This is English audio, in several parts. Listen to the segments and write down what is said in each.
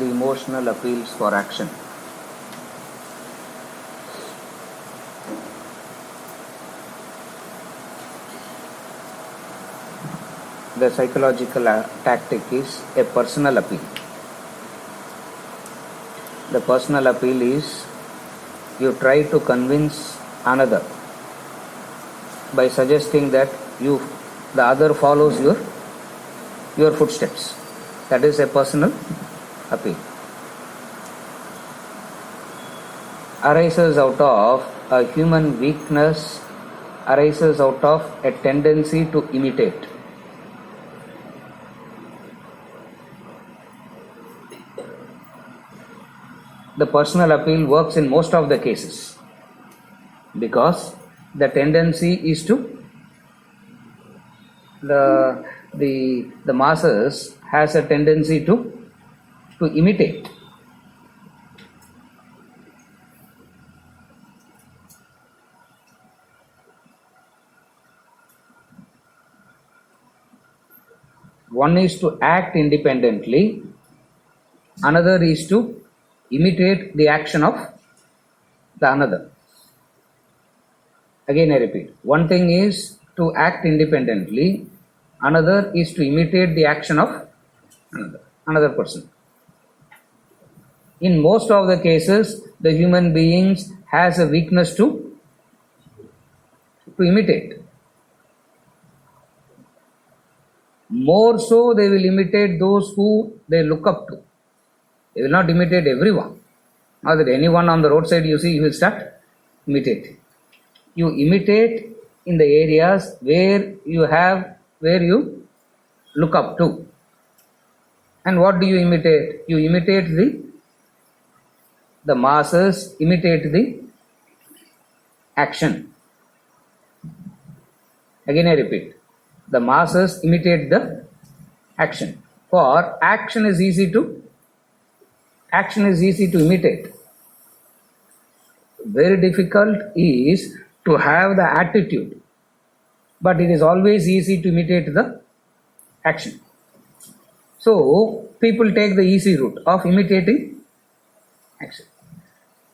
the emotional appeals for action. The psychological tactic is a personal appeal. The personal appeal is you try to convince another by suggesting that the other follows your footsteps. That is a personal appeal. Arises out of a human weakness, arises out of a tendency to imitate. The personal appeal works in most of the cases because the tendency is to the masses has a tendency to imitate. One is to act independently, another is to imitate the action of the another. Again I repeat, one thing is to act independently, another is to imitate the action of another person. In most of the cases, the human beings has a weakness to imitate. More so, they will imitate those who they look up to. They will not imitate everyone. Not that anyone on the roadside you see, you will start imitating. You imitate in the areas where you look up to. And what do you imitate? You imitate the masses, imitate the action. Again I repeat, the masses imitate the action. For action is easy to imitate. Very difficult is to have the attitude, but it is always easy to imitate the action. So people take the easy route of imitating action.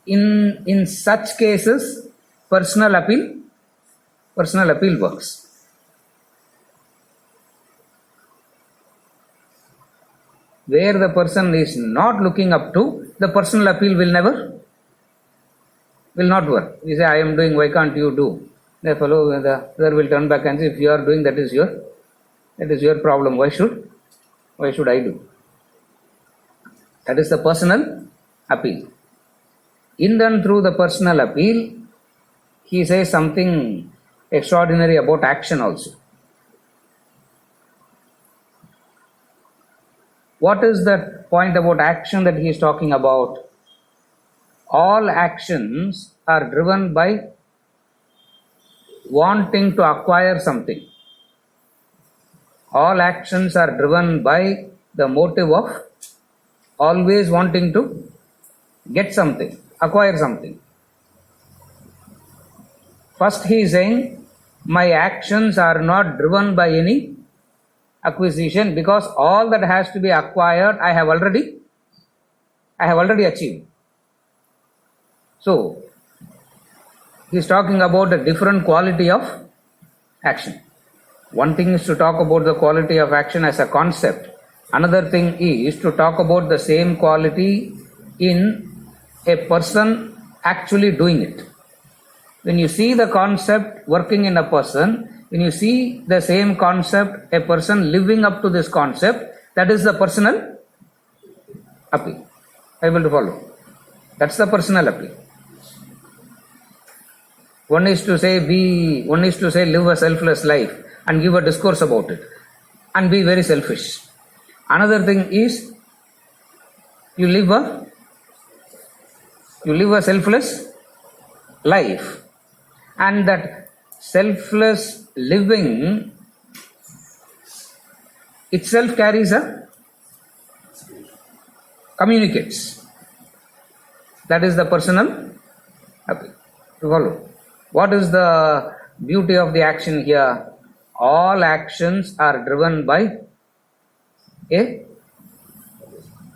In such cases, personal appeal works. Where the person is not looking up to, the personal appeal will not work. You say, I am doing, why can't you do? The fellow, the other will turn back and say, if you are doing, that is your problem. Why should I do? That is the personal appeal. In and through the personal appeal, he says something extraordinary about action also. What is that point about action that he is talking about? All actions are driven by wanting to acquire something. All actions are driven by the motive of always wanting to get something, acquire something. First he is saying, my actions are not driven by any acquisition, because all that has to be acquired I have already achieved. So he is talking about a different quality of action. One thing is to talk about the quality of action as a concept. Another thing is to talk about the same quality in a person actually doing it. When you see the concept working in a person, when you see the same concept, a person living up to this concept, that is the personal appeal. Able to follow? That's the personal appeal. One is to say live a selfless life and give a discourse about it and be very selfish. Another thing is you live a selfless life, and that selfless living itself communicates. That is the personal appeal. To follow. What is the beauty of the action here? All actions are driven by a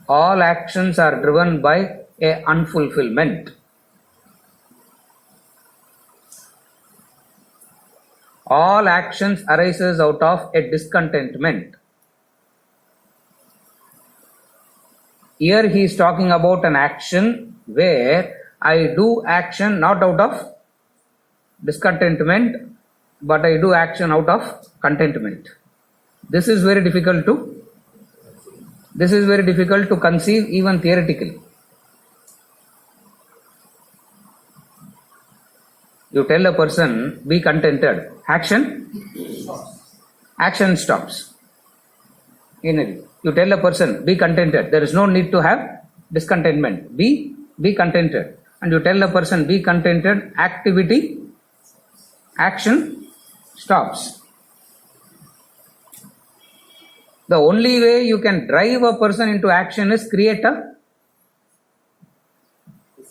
all actions are driven by a unfulfillment. All actions arises out of a discontentment. Here he is talking about an action where I do action not out of discontentment, but I do action out of contentment. This is very difficult to conceive even theoretically. You tell a person, be contented. Action stops. You tell a person, be contented. There is no need to have discontentment. Be contented. And you tell a person, be contented, action stops. The only way you can drive a person into action is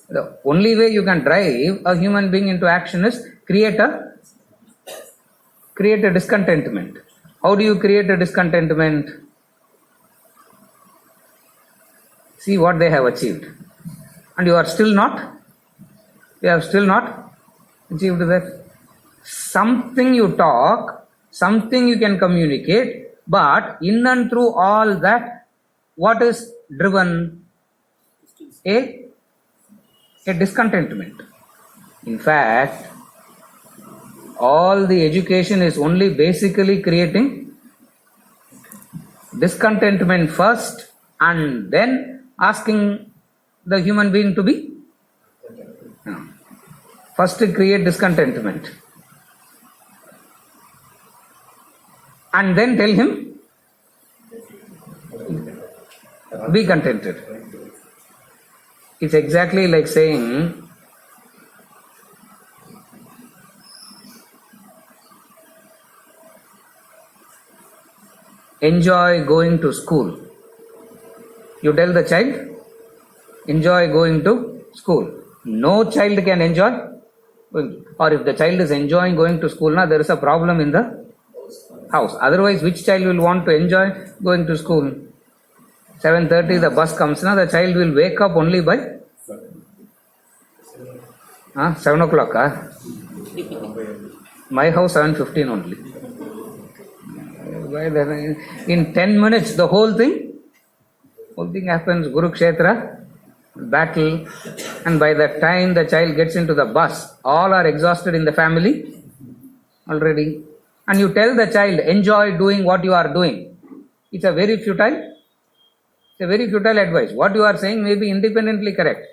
the only way you can drive a human being into action is create a discontentment. How do you create a discontentment? See what they have achieved. And you have still not achieved that. Something you talk, something you can communicate, but in and through all that, what is driven? A discontentment. In fact, all the education is only basically creating discontentment first and then asking the human being to be. First create discontentment and then tell him be contented. It's exactly like saying enjoy going to school. You tell the child enjoy going to school. No child can enjoy going, or if the child is enjoying going to school, now there is a problem in the house. Otherwise, which child will want to enjoy going to school? 7:30 the bus comes, now the child will wake up only by 7 o'clock. My house 7:15 only. In 10 minutes the whole thing happens, Kurukshetra, battle, and by the time the child gets into the bus, all are exhausted in the family already. And you tell the child, enjoy doing what you are doing. It's a very futile advice. What you are saying may be independently correct,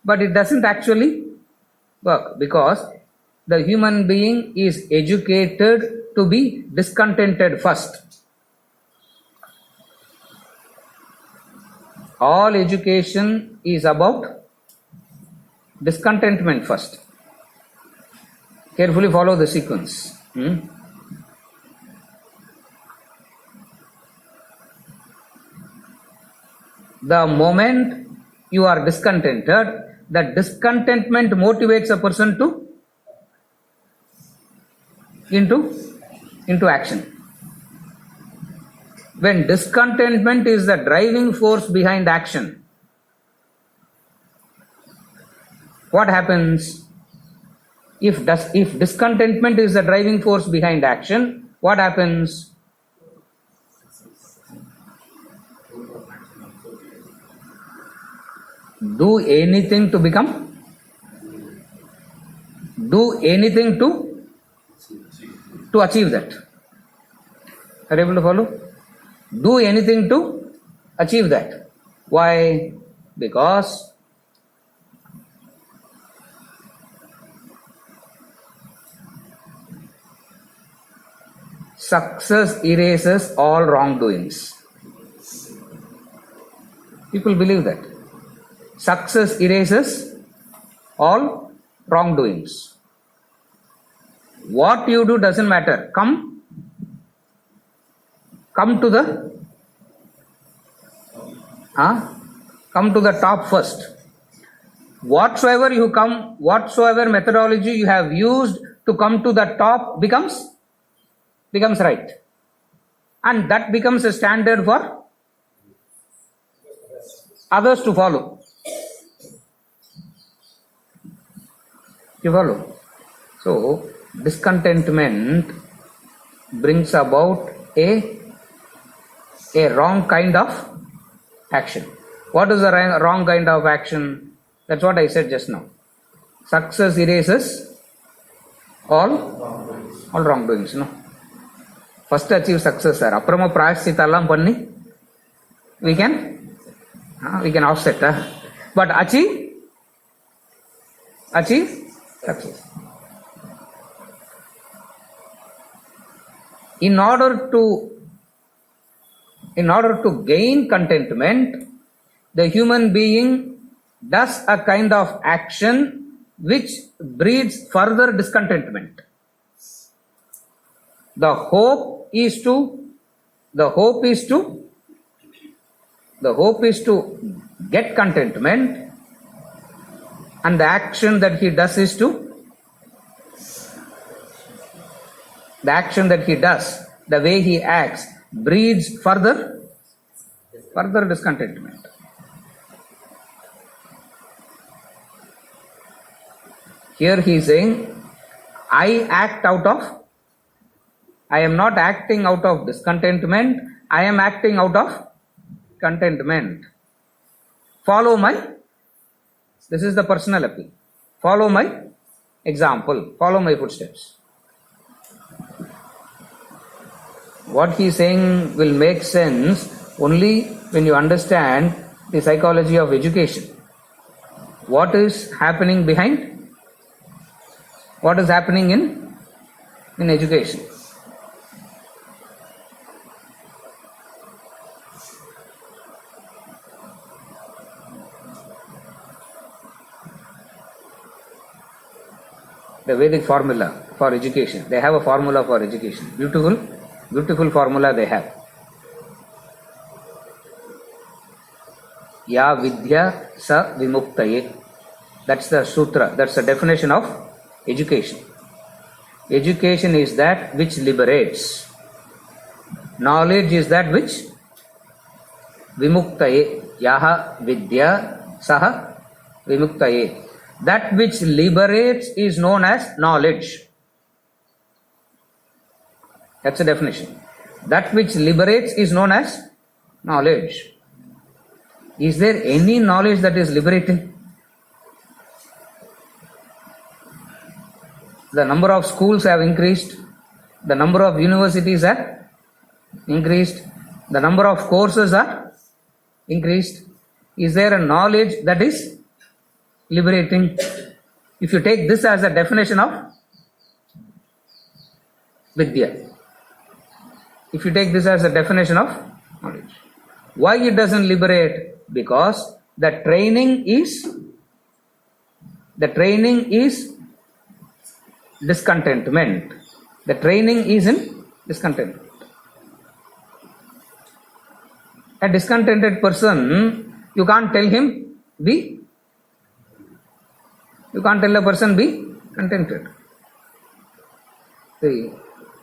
but it doesn't actually work because the human being is educated to be discontented first. All education is about discontentment first. Carefully follow the sequence. The moment you are discontented, that discontentment motivates a person into action. When discontentment is the driving force behind action, what happens? If discontentment is the driving force behind action, what happens? Do anything to achieve that. Are you able to follow? Do anything to achieve that. Why? Because success erases all wrongdoings. People believe that. Success erases all wrongdoings. What you do doesn't matter. Come to the top first. Whatsoever methodology you have used to come to the top becomes right, and that becomes a standard for others to follow. You follow? So, discontentment brings about a wrong kind of action. What is the wrong kind of action? That's what I said just now. Success erases all wrongdoings. No? First achieve success, sir. Apprama prayasthitalam panni we can offset. But achieve success. In order to gain contentment, the human being does a kind of action which breeds further discontentment. The hope is to get contentment, and the action that he does the way he acts breeds further discontentment. Here he is saying, I am not acting out of discontentment, I am acting out of contentment. This is the personal appeal. Follow my example, follow my footsteps. What he is saying will make sense only when you understand the psychology of education. What is happening behind? What is happening in education? The Vedic formula for education. They have a formula for education. Beautiful formula they have. Ya vidya sa vimuktaye. That's the sutra. That's the definition of education. Education is that which liberates. Knowledge is that which vimuktaye. Yaha vidya saha vimuktaye. That which liberates is known as knowledge. That's the definition. That which liberates is known as knowledge. Is there any knowledge that is liberating? The number of schools have increased. The number of universities have increased. The number of courses are increased. Is there a knowledge that is liberating? If you take this as a definition of vidya, if you take this as a definition of knowledge, why it doesn't liberate? Because the training is discontentment. The training is in discontentment. A discontented person, you can't tell a person be contented. See,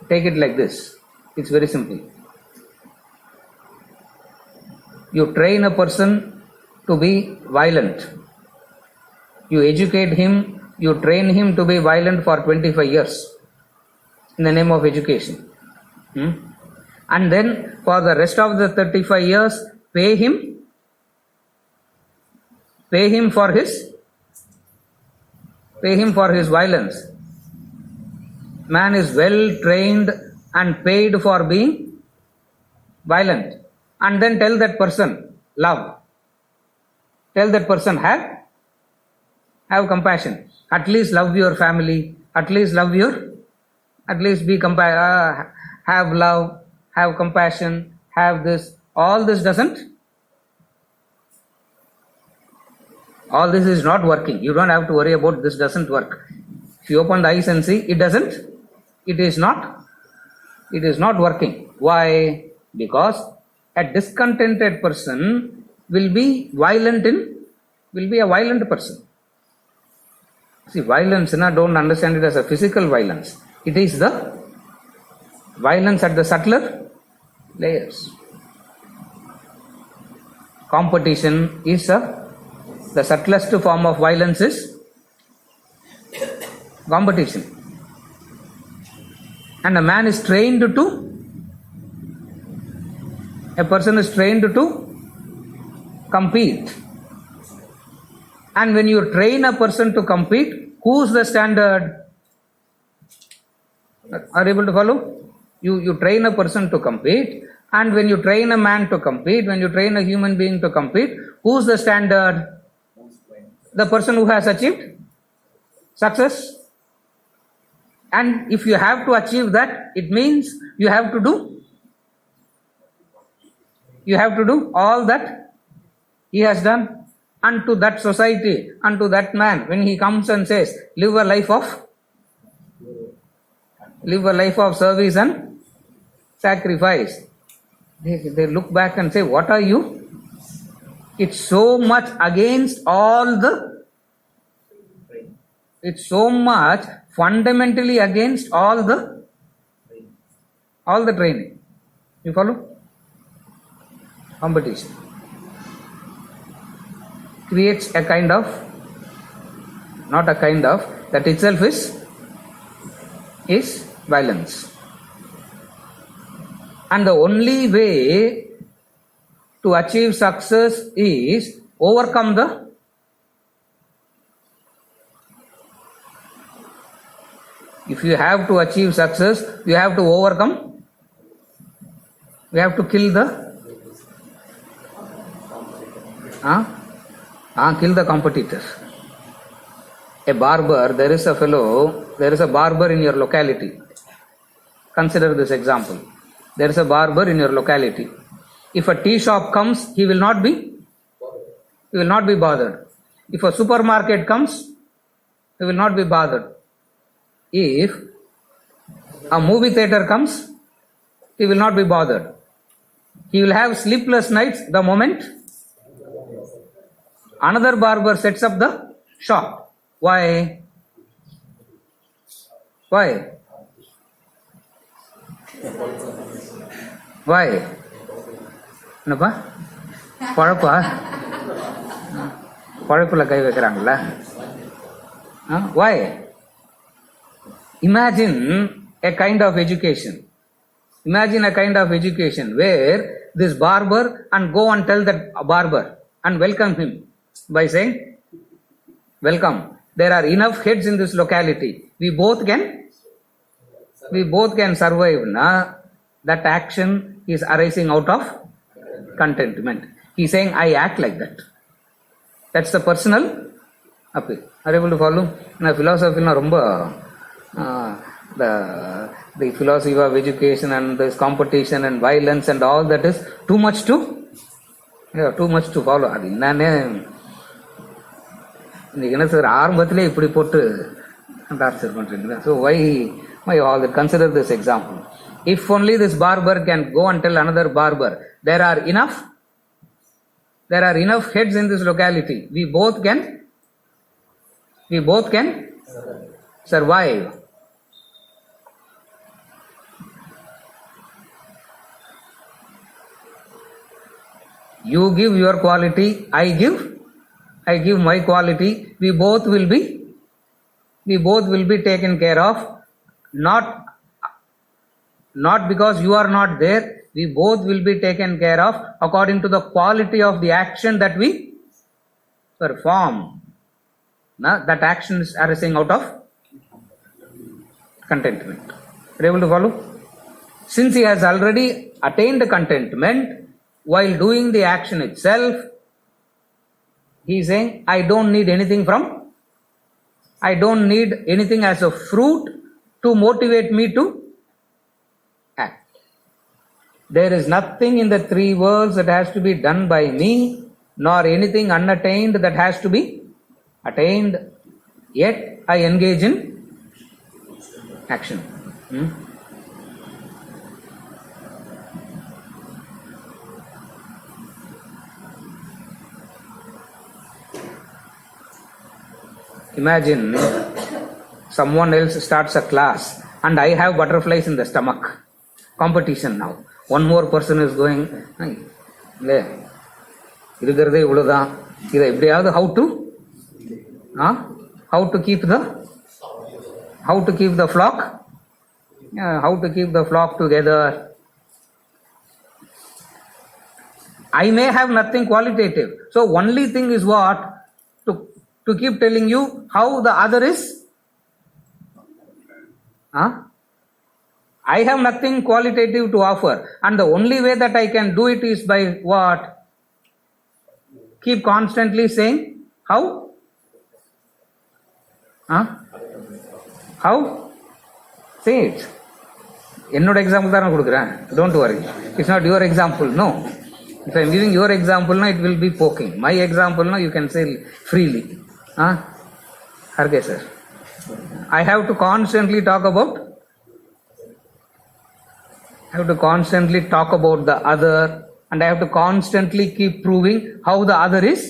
take it like this. It's very simple. You train a person to be violent. You educate him, you train him to be violent for 25 years in the name of education. And then for the rest of the 35 years, pay him for his violence. Man is well trained and paid for being violent. And then tell that person love. Tell that person have compassion. At least love your family. At least be have love, have compassion, have this. All this is not working. You don't have to worry about this doesn't work. If you open the eyes and see, it is not working. Why? Because a discontented person will be a violent person. See, violence, don't understand it as a physical violence. It is the violence at the subtler layers. competition is the subtlest form of violence is competition. And a man is trained to, a person is trained to compete. And when you train a person to compete, who's the standard? Are you able to follow? You train a person to compete, and when you train a man to compete, when you train a human being to compete, who's the standard? The person who has achieved success. And if you have to achieve that, it means you have to do all that he has done unto that society, unto that man. When he comes and says, live a life of service and sacrifice, they look back and say, what are you? It's so much against it's so much fundamentally against all the training. You follow? Competition creates a kind of, not a kind of, that itself is violence. And the only way to achieve success is overcome if you have to achieve success, you have to overcome, you have to kill the competitor. A barber, there is a barber in your locality. Consider this example. There is a barber in your locality. If a tea shop comes, he will not be bothered. If a supermarket comes, he will not be bothered. If a movie theater comes, he will not be bothered. He will have sleepless nights the moment another barber sets up the shop. Why? என்னப்பா குழப்பல கை வைக்கிறாங்களா? Why? Imagine a kind of education. Imagine a kind of education where this barber and go and tell that barber and welcome him by saying, welcome, there are enough heads in this locality. We both can survive. That action is arising out of contentment. He is saying, I act like that. That's the personal appeal. Are you able to follow? Philosophy the philosophy of education and this competition and violence and all that is too much to follow. அது என்னன்னு இன்னைக்கு என்ன sir ஆரம்பத்திலே இப்படி போட்டு torture பண்றீங்களா? So why all that? Consider this example. If only this barber can go and tell another barber, there are enough heads in this locality. We both can survive. You give your quality, I give my quality. We both will be taken care of. Not because you are not there. We both will be taken care of according to the quality of the action that we perform. That action is arising out of contentment. Are you able to follow? Since he has already attained contentment while doing the action itself, he is saying, I don't need anything as a fruit to motivate me to act. There is nothing in the three worlds that has to be done by me, nor anything unattained that has to be attained. Yet I engage in action. Imagine someone else starts a class and I have butterflies in the stomach. Competition now. One more person is going. இருக்கிறதே இவ்வளவுதான். இதை எப்படியாவது how to keep the flock, how to keep the flock together. I may have nothing qualitative, so only thing is what to keep telling you how the other is. I have nothing qualitative to offer, and the only way that I can do it is by what? Keep constantly saying how? How? Say it. என்னோட example தான் நான் கொடுக்குறேன். Don't worry. It's not your example. No. If I am giving your example, now it will be poking. My example, now you can say freely. Harge sir. I have to constantly talk about the other, and I have to constantly keep proving how the other is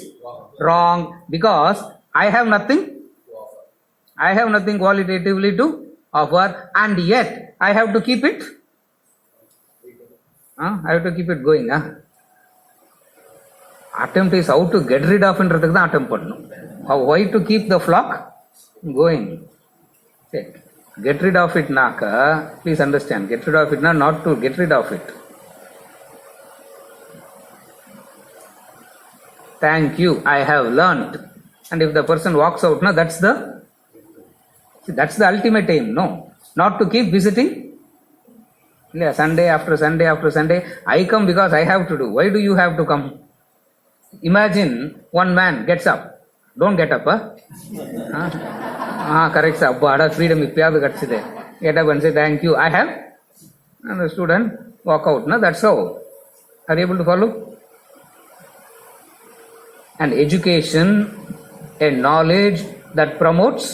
wrong, because I have nothing qualitatively to offer, and yet I have to keep it going. Attempt is how to get rid ofன்றதுக்கு தான் attempt பண்ணணும். Why to keep the flock going? Get rid of it naka, please understand, get rid of it not to get rid of it. Thank you, I have learnt. And if the person walks out, now that's the ultimate aim. No, not to keep visiting. Yeah, Sunday after Sunday after Sunday, I come because I have to do. Why do you have to come? Imagine one man gets up. Don't get up, correct sir. Abba, freedom ippiyadu kadchide. Get up and say thank you, I have. And the student walk out. No, that's how. Are you able to follow? And education, a knowledge that promotes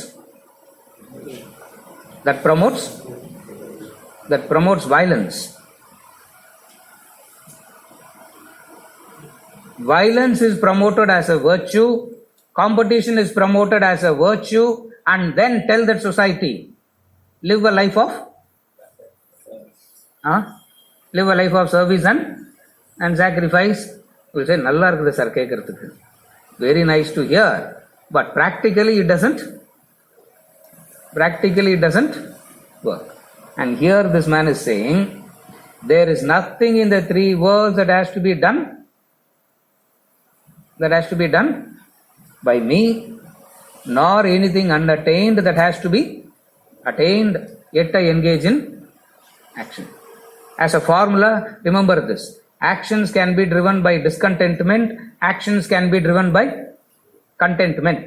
violence. Violence is promoted as a virtue, competition is promoted as a virtue, and then tell that society, live a life of service and sacrifice. We say nalla irukku sir kekkuradhukku, very nice to hear, but practically it doesn't work. And here this man is saying there is nothing in the three worlds that has to be done by me, nor anything unattained that has to be attained, yet I engage in action. As a formula, remember this: actions can be driven by discontentment, actions can be driven by contentment.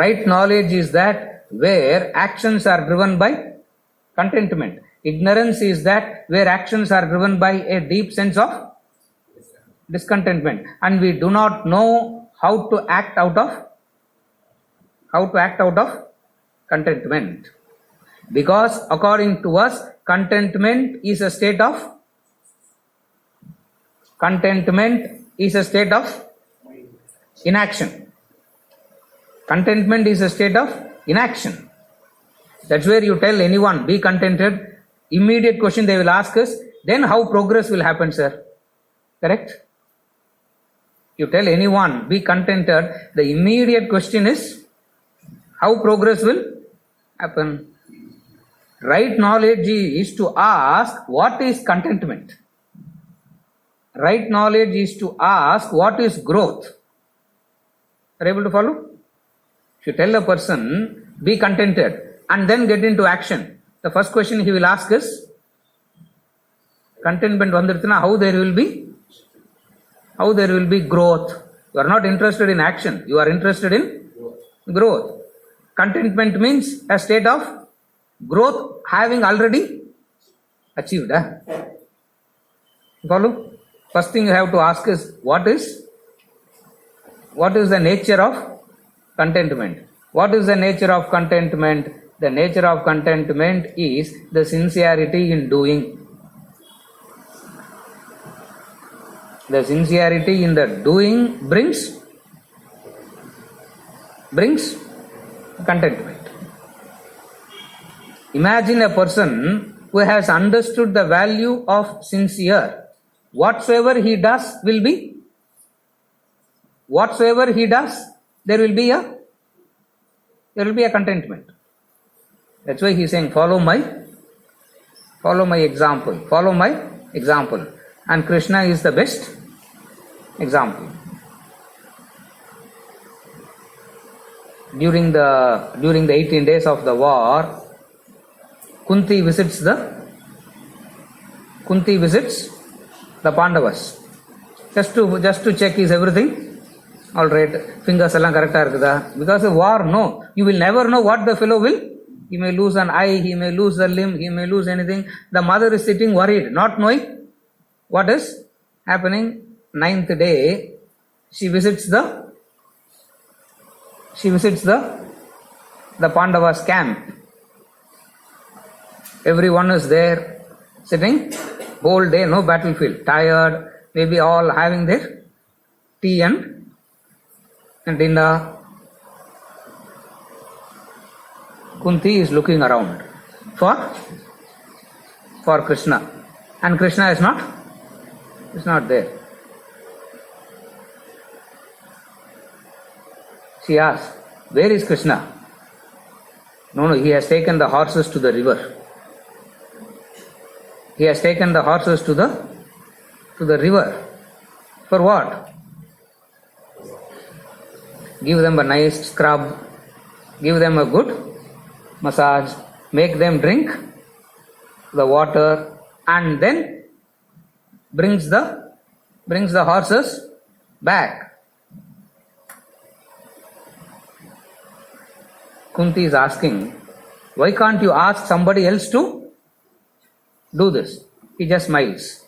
Right knowledge is that where actions are driven by contentment. Ignorance is that where actions are driven by a deep sense of discontentment, and we do not know how to act out of contentment, because according to us contentment is a state of inaction. Contentment is a state of inaction. That's where you tell anyone be contented, immediate question they will ask us, then how progress will happen, sir? Correct? You tell anyone be contented, the immediate question is how progress will happen. Right knowledge is to ask what is contentment. Right knowledge is to ask what is growth. Are you able to follow? If you tell a person be contented and then get into action, the first question he will ask is, contentment vandirthuna, how there will be growth. You are not interested in action, you are interested in growth. Contentment means a state of growth having already achieved. Follow? First thing you have to ask is what is the nature of contentment? What is the nature of contentment? The nature of contentment is the sincerity in doing. The sincerity in the doing brings contentment. Imagine a person who has understood the value of sincere whatsoever he does will be, whatsoever he does, there will be a contentment. That's why he is saying, follow my example, follow my example. And Krishna is the best example. During the 18 days of the war, Kunti visits the Pandavas just to check, is everything all right, fingers எல்லாம் கரெக்டா இருக்குதா? Because of war, no, you will never know what the fellow will. He may lose an eye, he may lose a limb, he may lose anything. The mother is sitting worried, not knowing what is happening. 9th day, she visits the Pandavas camp. Everyone is there, sitting whole day, no battlefield, tired, maybe all having their tea and dinner. Kunti is looking around for Krishna, and Krishna is not there. She asks, where is Krishna? No, he has taken the horses to the river. He has taken the horses to the river. For what? Give them a nice scrub, give them a good massage, make them drink the water, and then brings the horses back. Kunti is asking, why can't you ask somebody else to do this? He just smiles.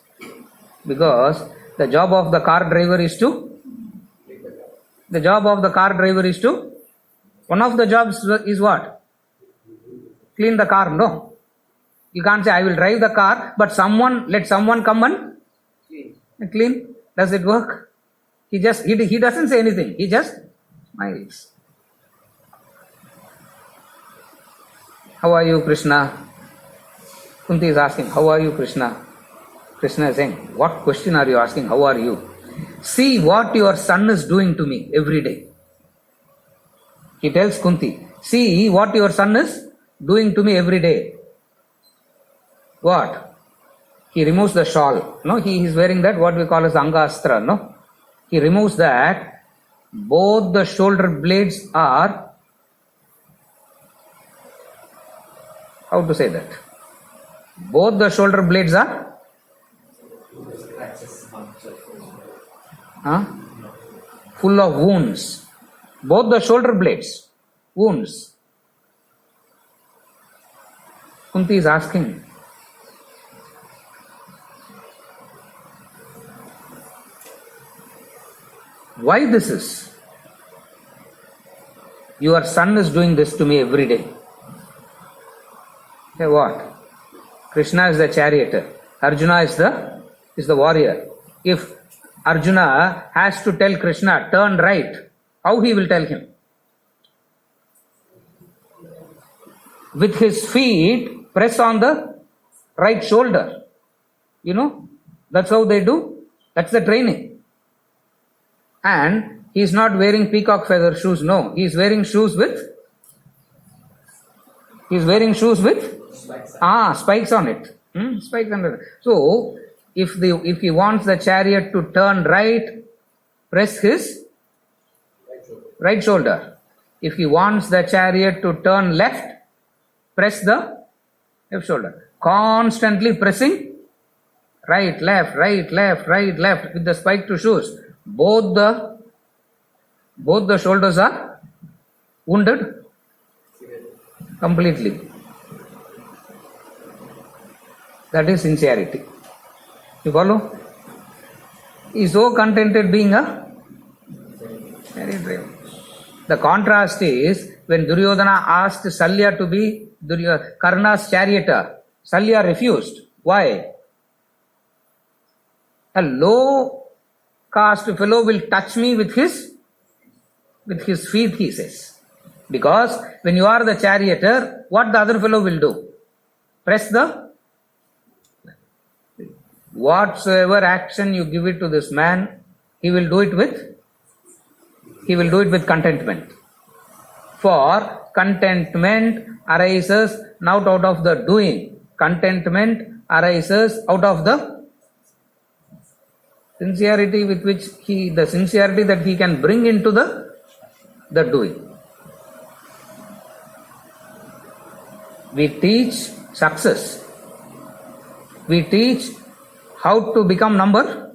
Because the job of the car driver is to, one of the jobs is what? Clean the car, no. You can't say, I will drive the car, but let someone come and clean. Does it work? He doesn't say anything. He just smiles. How are you, Krishna? Kunti is asking, how are you, Krishna? Krishna is saying, what question are you asking? How are you? See what your son is doing to me every day. He tells Kunti, see what your son is doing to me every day. What? He removes the shawl. No, he is wearing that, what we call as Angastra. No, he removes that. Both the shoulder blades are, how to say that? Both the shoulder blades are full of wounds. Both the shoulder blades, wounds. Kunti is asking, why this is? Your son is doing this to me every day. Say what? Krishna is the charioteer. Arjuna is the warrior. If Arjuna has to tell Krishna, turn right, how he will tell him? With his feet, press on the right shoulder. That's how they do. That's the training. And he is not wearing peacock feather shoes. No, he is wearing shoes with spikes on it. Spikes on it. So, if he wants the chariot to turn right, press his right shoulder. If he wants the chariot to turn left, press the left shoulder. Constantly pressing right, left with the spike to shoes. Both the shoulders are wounded completely. That is sincerity. You follow? He is so contented being a charioteer. The contrast is when Duryodhana asked Salya to be Karna's charioteer, Salya refused. Why? A low caste fellow will touch me with his feet, he says. Because when you are the charioteer, what the other fellow will do? Press the whatsoever action you give it to this man, he will do it with contentment. For contentment arises not out of the doing. Contentment arises out of the sincerity with which the sincerity that he can bring into the doing. We teach success. We teach how to become number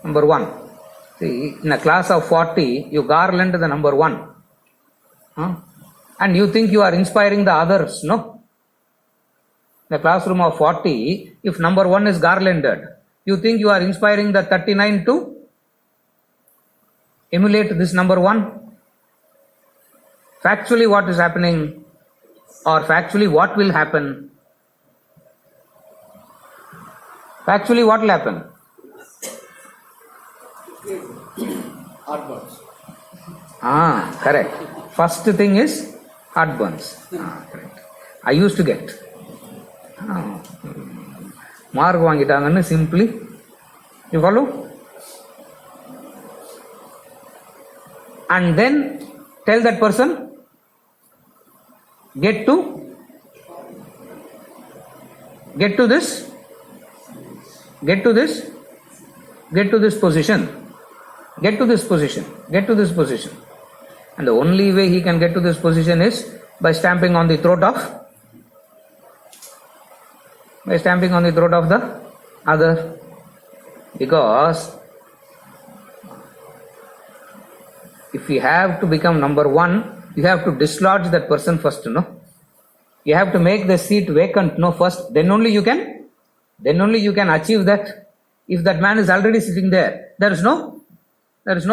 one. See, in a class of 40, you garland the number one. And you think you are inspiring the others. No. In a classroom of 40, if number one is garlanded, you think you are inspiring the 39 to emulate this number one. Factually what is happening, or factually what will happen? Factually what will happen? Heartburns. Correct. First thing is heartburns. Correct. I used to get. Mark vaangitaanganu simply. You follow? And then tell that person, get to this position. Get to this position. And the only way he can get to this position is by stamping on the throat of the other. Because if you have to become number one, you have to dislodge that person first, no? You have to make the seat vacant, no, first. Then only you can achieve that. If that man is already sitting there, there is no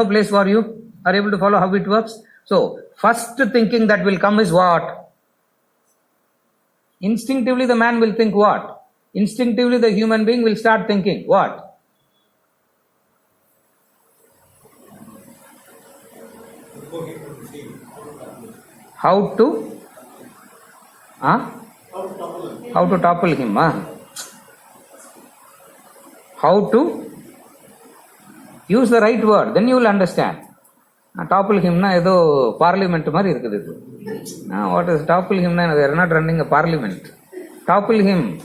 place for you. Are able to follow how it works? So, first thinking that will come is what? Instinctively the man will think what? Instinctively the human being will start thinking what? How to topple him? How to use the right word, then you will understand. Topple him na edo parliament mari irukkudu idu. What is topple him na? They are not running a parliament. Topple him.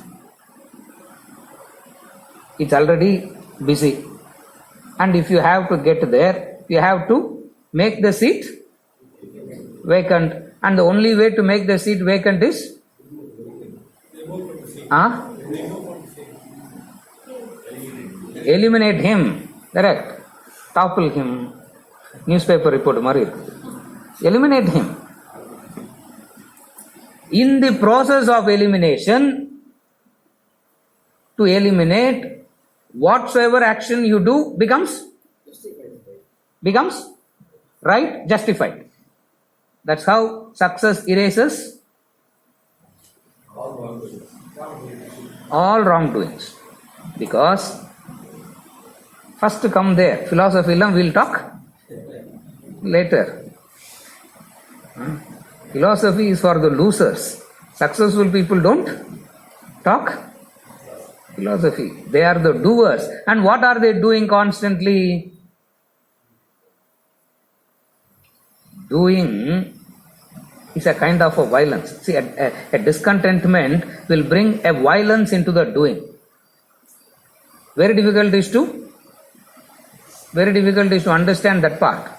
It's already busy. And if you have to get there, you have to make the seat vacant. And the only way to make the seat vacant is eliminate him. Correct. Topple him. Newspaper report mari. Eliminate him. In the process of elimination, to eliminate, whatsoever action you do becomes right, justified. That's how success erases all wrongdoings. Because first come there. Philosophy we'll talk later. Philosophy is for the losers. Successful people don't talk philosophy. They are the doers. And what are they doing constantly? Doing is a kind of a violence. See, a discontentment will bring a violence into the doing. Very difficult is to understand that part.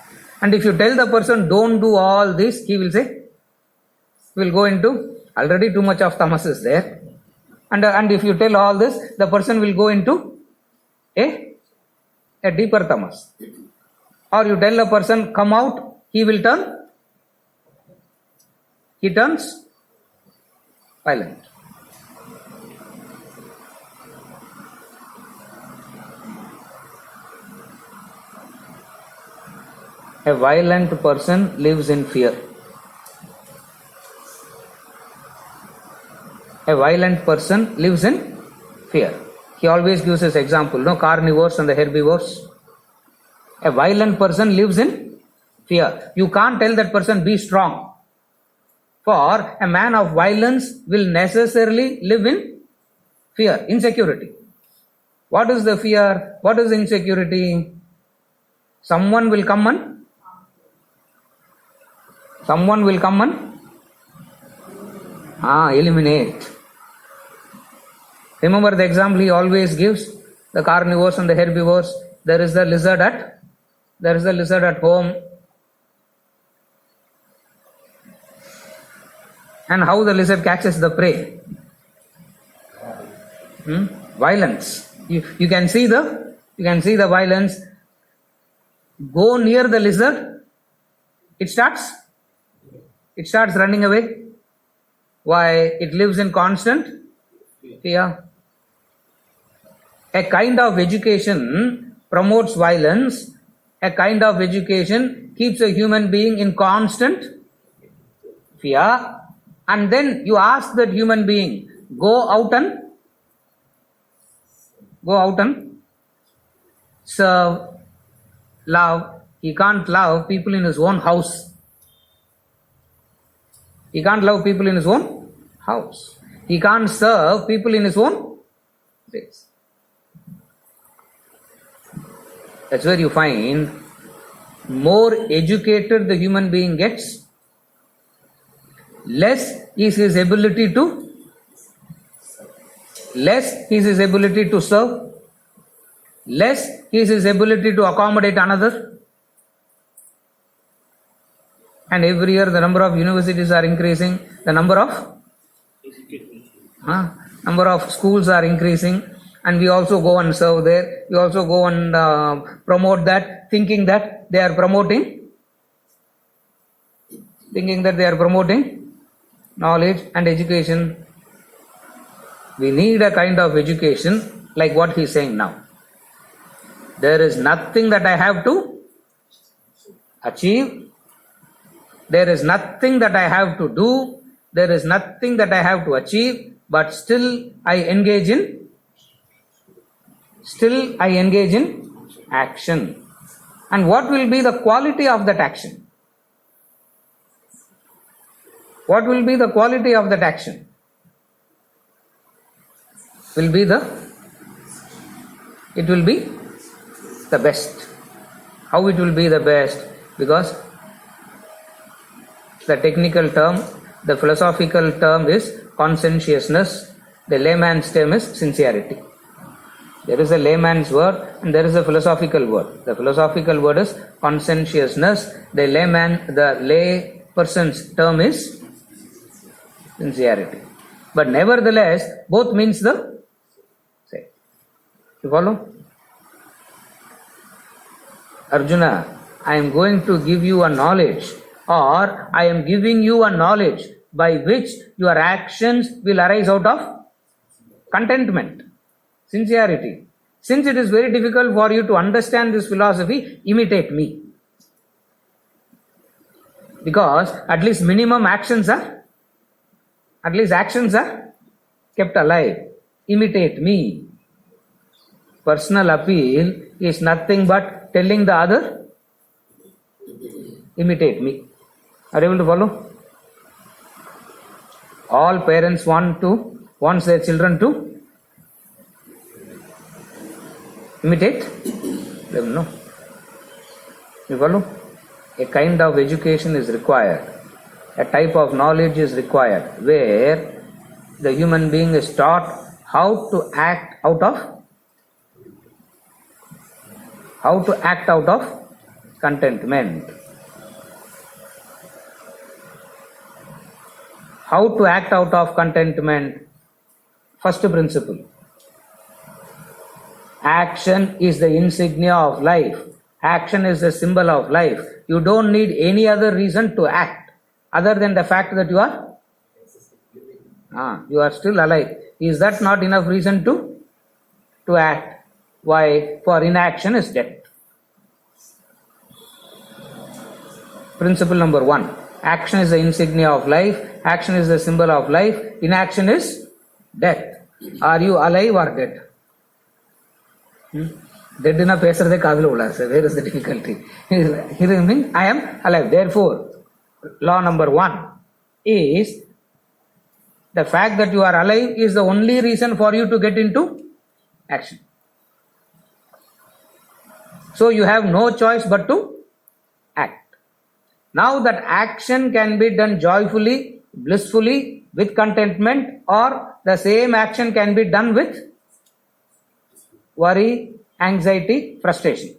And if you tell the person, don't do all this, he will say, will go into, already too much of tamas is there. And if you tell all this, the person will go into a deeper tamas. Or you tell a person, come out, he turns violent. A violent person lives in fear. A violent person lives in fear. He always gives this example, no, carnivores and the herbivores. A violent person lives in fear. You can't tell that person be strong. For a man of violence will necessarily live in Fear, insecurity. What is the fear? What is insecurity? Someone will come and eliminate. Remember the example he always gives, the carnivores and the herbivores. There is the lizard at home. And how the lizard catches the prey? Violence. You can see the violence. Go near the lizard, it starts running away. Why? It lives in constant fear. A kind of education promotes violence. A kind of education keeps a human being in constant fear. And then you ask that human being, go out and serve, love. He can't love people in his own house. He can't love people in his own house. He can't serve people in his own place. That's where you find more educated the human being gets, less is his ability to serve, less is his ability to accommodate another. And every year the number of universities are increasing, the number of schools are increasing, and we also go and serve there. We also go and promote that, thinking that they are promoting knowledge and education. We need a kind of education like what he is saying now. There is nothing that I have to achieve. There is nothing that I have to do. There is nothing that I have to achieve, but still I engage in action. And what will be the quality of that action? What will be the quality of that action? It will be the best. How it will be the best? Because the technical term, the philosophical term is conscientiousness. The layman's term is sincerity. There is a layman's word and there is a philosophical word. The philosophical word is conscientiousness. The lay person's term is sincerity. But nevertheless, both means the same. You follow? Arjuna, I am going to give you a knowledge, or I am giving you a knowledge by which your actions will arise out of contentment, sincerity. Since it is very difficult for you to understand this philosophy, imitate me. Because at least minimum actions are kept alive. Imitate me. Personal appeal is nothing but telling the other, imitate me. Are you able to follow? All parents wants their children to imitate them, no? You follow? A kind of education is required. A type of knowledge is required where the human being is taught how to act out of contentment. How to act out of contentment? First principle. Action is the insignia of life. Action is the symbol of life. You don't need any other reason to act other than the fact that you are still alive. Is that not enough reason to act? Why? For inaction is death. Principle number 1. Action is the insignia of life. Action is the symbol of life. Inaction is death. Are you alive or dead? Dead na pesarade kaadulu ulla. Where is the difficulty? Here means I am alive. Therefore, law number 1 is The fact that you are alive is the only reason for you to get into action. So you have no choice but to act. Now that action can be done joyfully, blissfully, with contentment, or the same action can be done with worry, anxiety, frustration.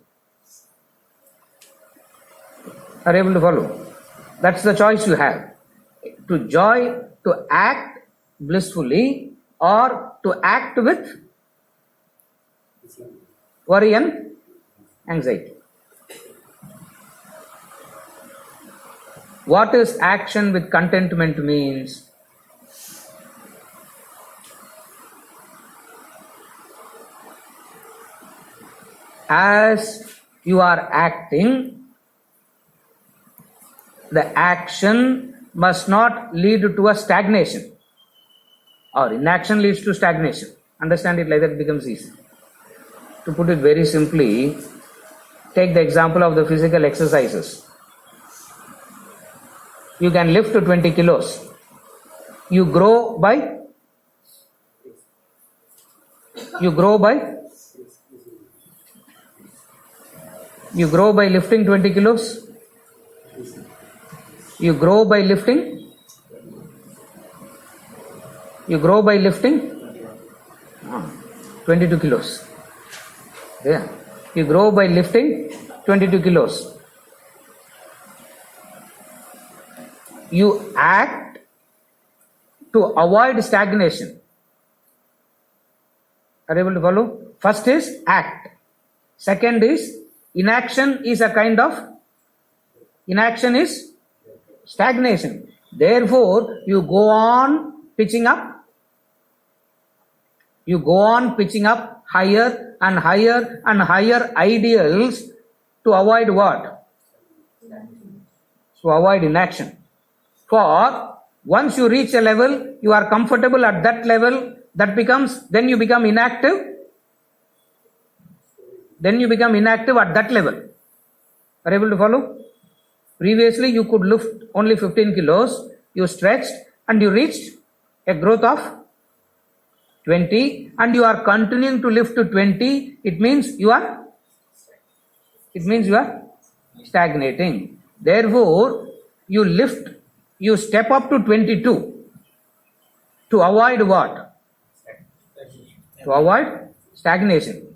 Are you able to follow? That's the choice you have. To act blissfully or to act with worry and anxiety. What is action with contentment means? As you are acting, the action must not lead to a stagnation, or inaction leads to stagnation. Understand it like that, it becomes easy. To put it very simply, take the example of the physical exercises. You can lift 20 kilos. You grow by lifting 20 kilos. You grow by lifting 22 kilos. Yeah. You grow by lifting 22 kilos. You act to avoid stagnation. Are you able to follow? First is act. Second is inaction is stagnation. Therefore, you go on pitching up. You go on pitching up higher and higher and higher ideals to avoid what? To avoid inaction. For once you reach a level, you are comfortable at that level, then you become inactive. Then you become inactive at that level. Are you able to follow? Previously, you could lift only 15 kilos. You stretched and you reached a growth of 20, and you are continuing to lift to 20. It means you are stagnating. Therefore, you step up to 22 to avoid what? To avoid stagnation.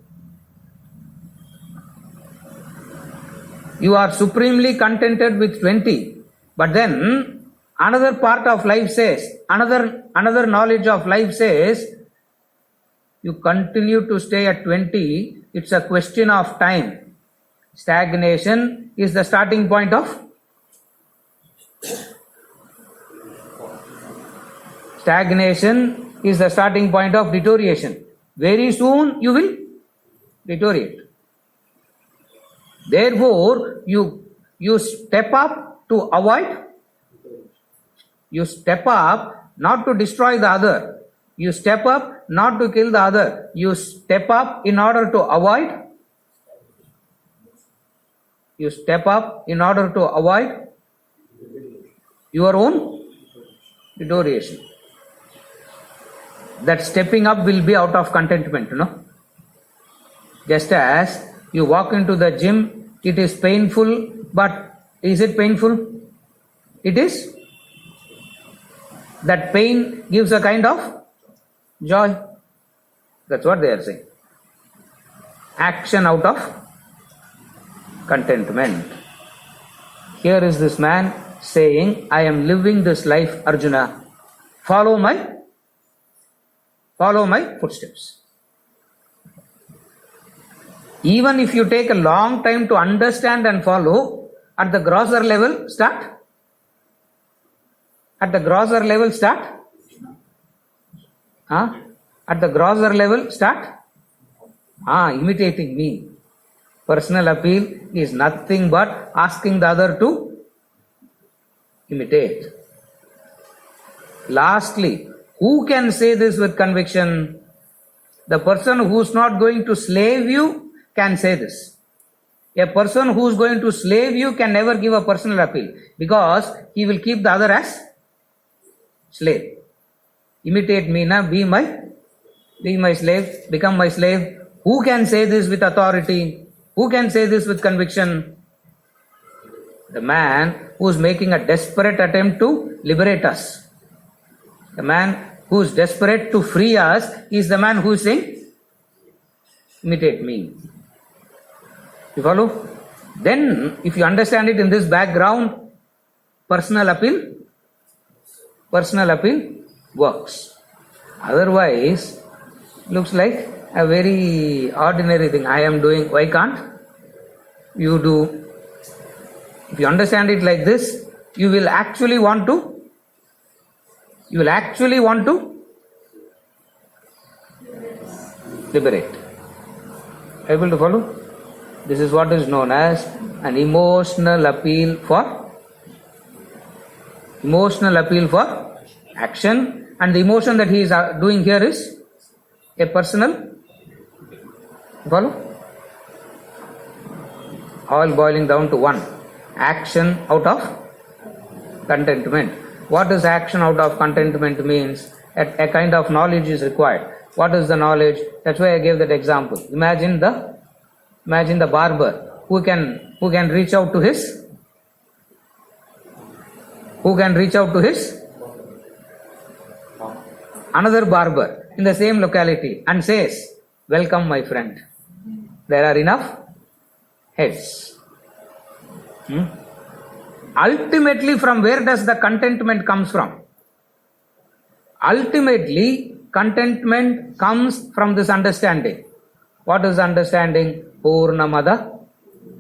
You are supremely contented with 20, but then another part of life says, another knowledge of life says, you continue to stay at 20, it's a question of time. Stagnation is the starting point of deterioration. Very soon you will deteriorate. Therefore, you step up to avoid. You step up not to destroy the other. You step up not to kill the other. You step up in order to avoid. You step up in order to avoid your own deterioration. That stepping up will be out of contentment, Just as you walk into the gym, it is painful, but is it painful? It is. That pain gives a kind of joy. That's what they are saying. Action out of contentment. Here is this man saying, I am living this life, Arjuna. Follow my footsteps. Even if you take a long time to understand and follow, at the grosser level, start. At the grosser level, start. At the grosser level, start. Imitating me. Personal appeal is nothing but asking the other to imitate. Lastly, who can say this with conviction? The person who is not going to slave you can say this. A person who is going to slave you can never give a personal appeal, because he will keep the other as slave. imitate me, na, be my slave, become my slave. Who can say this with authority? Who can say this with conviction? The man who is making a desperate attempt to liberate us. The man who is desperate to free us is the man who is saying, imitate me. You follow? Then, if you understand it in this background, personal appeal works. Otherwise, looks like a very ordinary thing. I am doing, why can't you do? If you understand it like this, you will actually want to liberate. Able to follow? This is what is known as an emotional appeal for action, and the emotion that he is doing here is a personal. Follow? All boiling down to one. Action out of contentment. What does action out of contentment means? A kind of knowledge is required. What is the knowledge? That's why I gave that example. Imagine the barber who can reach out to his another barber in the same locality and says, "Welcome, my friend. There are enough heads." Ultimately, from where does the contentment comes from? Ultimately, contentment comes from this understanding. What is understanding? Purnamada,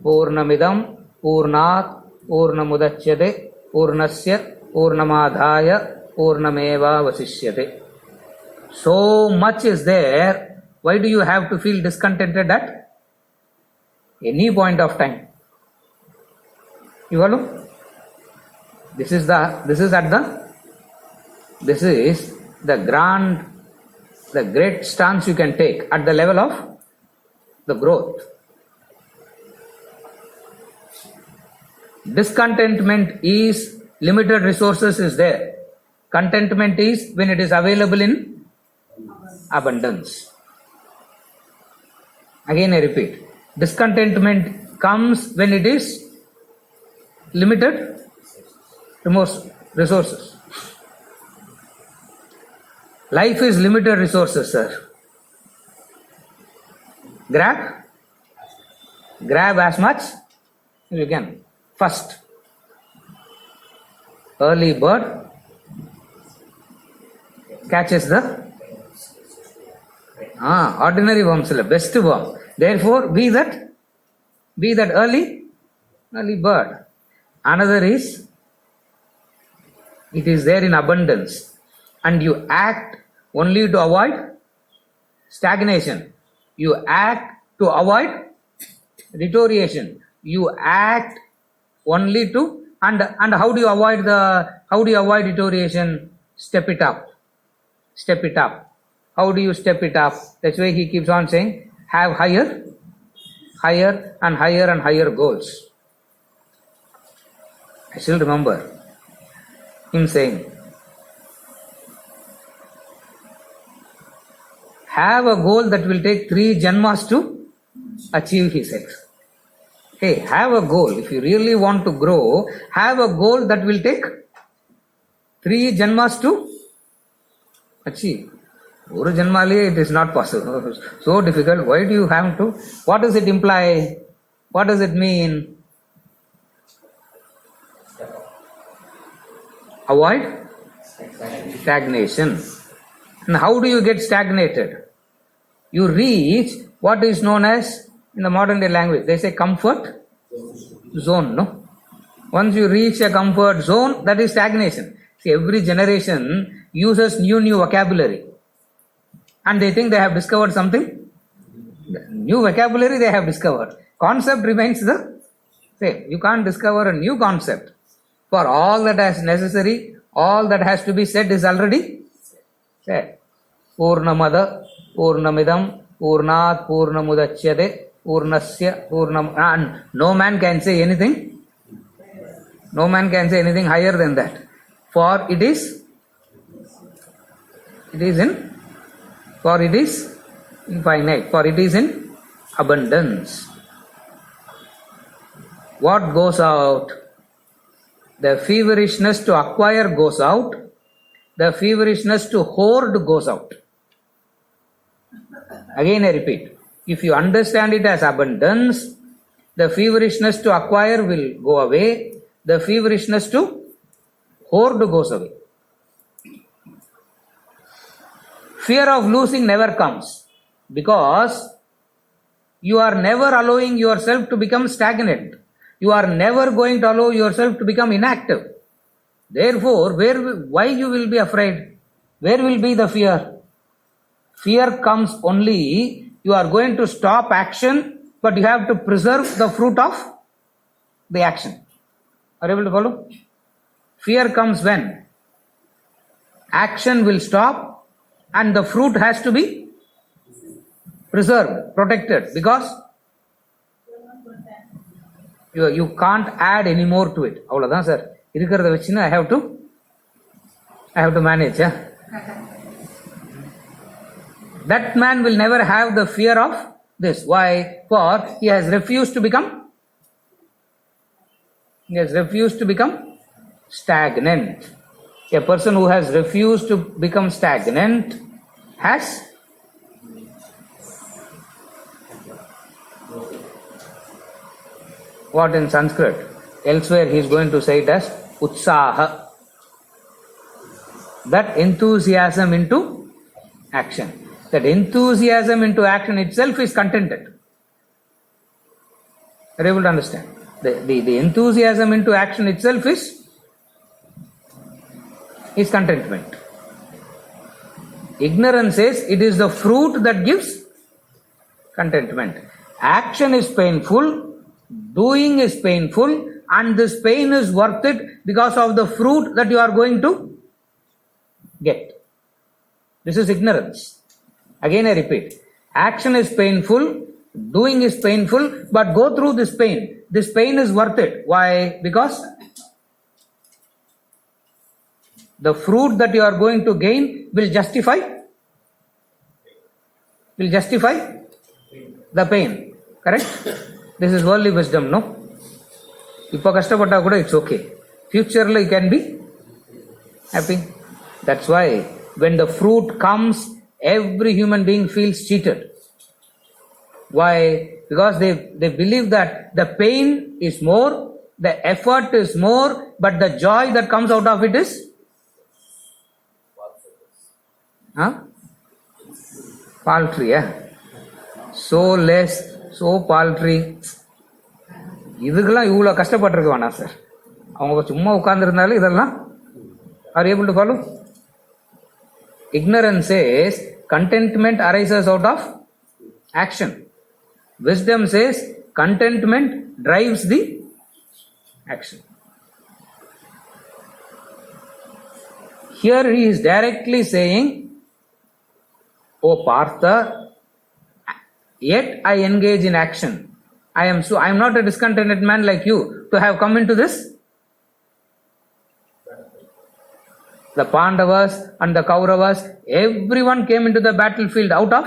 Purnamidam, Purnat, Purnamudachyate, Purnasya, Purnamadhaya, Purnameva Vasishyate. So much is there. Why do you have to feel discontented at any point of time? You follow? This is the great stance you can take at the level of the growth. Discontentment is limited resources is there. Contentment is when it is available in abundance. Again I repeat, discontentment comes when it is limited resources. Life is limited resources, sir. Grab as much as you can. First, early bird catches the ordinary worms, best worm. Therefore, be that early bird. Another is, it is there in abundance, and you act only to avoid stagnation. You act to avoid deterioration. You act only to, and how do you avoid deterioration? Step it up. How do you step it up? That's why he keeps on saying, have higher and higher goals. I still remember him saying, have a goal that will take 3 janmas to achieve, he says. Hey, have a goal. If you really want to grow, have a goal that will take 3 janmas to achieve. Oru janmali, it is not possible. So difficult. Why do you have to? What does it imply? What does it mean? Avoid stagnation. And how do you get stagnated? You reach what is known as, in the modern day language, they say comfort zone, no? Once you reach a comfort zone, that is stagnation. See, every generation uses new vocabulary. And they think they have discovered something. New vocabulary they have discovered. Concept remains the same. You can't discover a new concept. For all that is necessary, all that has to be said is already said. Purnamada, Purnamidam, Purnat, Purnamudachyate, Purnasya, Purnam. And no man can say anything. No man can say anything higher than that. For it is It is in, for it is infinite, for it is in abundance. What goes out? The feverishness to acquire goes out. The feverishness to hoard goes out. Again I repeat, if you understand it as abundance, the feverishness to acquire will go away. The feverishness to hoard goes away. Fear of losing never comes because you are never allowing yourself to become stagnant. You are never going to allow yourself to become inactive. Therefore, why you will be afraid? Where will be the fear? Fear comes only, you are going to stop action, but you have to preserve the fruit of the action. Are you able to follow? Fear comes when action will stop and the fruit has to be preserved, protected, because you can't add any more to it. அவ்வளவுதான் sir இருக்கிறத வச்சுன்னு I have to manage. That man will never have the fear of this. Why? For he has refused to become stagnant. A person who has refused to become stagnant has what in Sanskrit? Elsewhere he is going to say it as utsaha. That enthusiasm into action. That enthusiasm into action itself is contented. Are you able to understand? The enthusiasm into action itself is contentment. Ignorance says it is the fruit that gives contentment. Action is painful, doing is painful, and this pain is worth it because of the fruit that you are going to get. This is ignorance. Again I repeat, action is painful, doing is painful, but go through this pain. This pain is worth it. Why? Because the fruit that you are going to gain will justify the pain. Correct? This is worldly wisdom, no? இப்போ கஷ்டப்பட்டா கூட it's okay. Futurely you can be happy. That's why when the fruit comes, every human being feels cheated. Why? Because they believe that the pain is more, the effort is more, but the joy that comes out of it is paltry. So less, so paltry. இதுக்கெல்லாம் இவ்வளோ கஷ்டப்பட்டிருக்க வேணாம் sir. அவங்க சும்மா உட்கார்ந்துருந்தாலும் இதெல்லாம் are you able to follow? Ignorance says contentment arises out of action. Wisdom says contentment drives the action. Here he is directly saying, O Partha, yet I engage in action. I am not a discontented man like you to have come into this. The Pandavas and the Kauravas, everyone came into the battlefield out of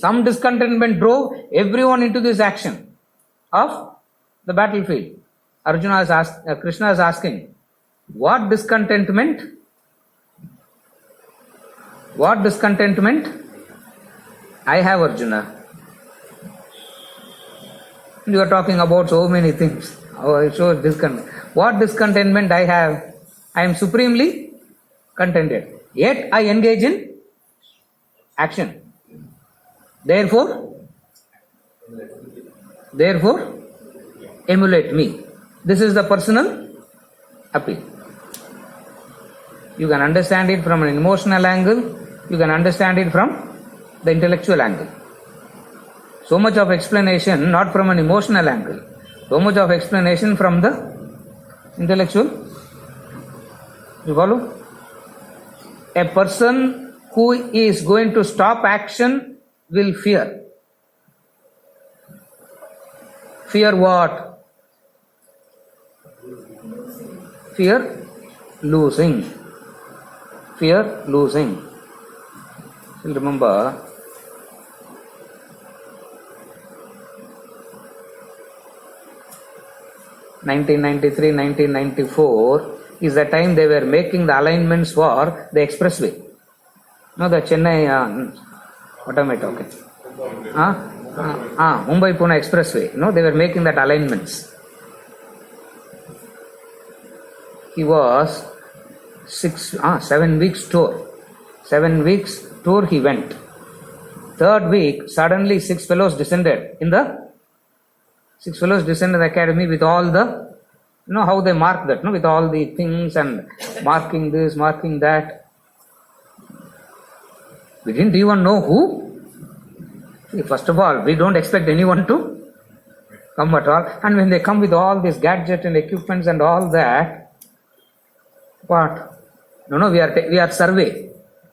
some discontentment drove everyone into this action of the battlefield. Arjuna is Krishna is asking, what discontentment? What discontentment? I have, Arjuna. You are talking about so many things. So what discontentment I have? I am supremely contented. Yet I engage in action. Therefore, emulate me. This is the personal appeal. You can understand it from an emotional angle. You can understand it from the intellectual angle. So much of explanation not from an emotional angle. So much of explanation from the intellectual. You follow? A person who is going to stop action will fear. Fear what? Fear losing. fear losing. You'll remember (1993-1994) is the time they were making the alignments for the expressway. No, the Chennai, what am I talking? Mumbai-Pune expressway. No, they were making that alignments. He was 7 weeks tour. 7 weeks tour he went. Third week, suddenly 6 fellows descended in the academy with all the, how they mark that, with all the things and marking this, marking that. We didn't even know who. First of all, we don't expect anyone to come at all. And when they come with all this gadget and equipments and all that, what? No, we are survey.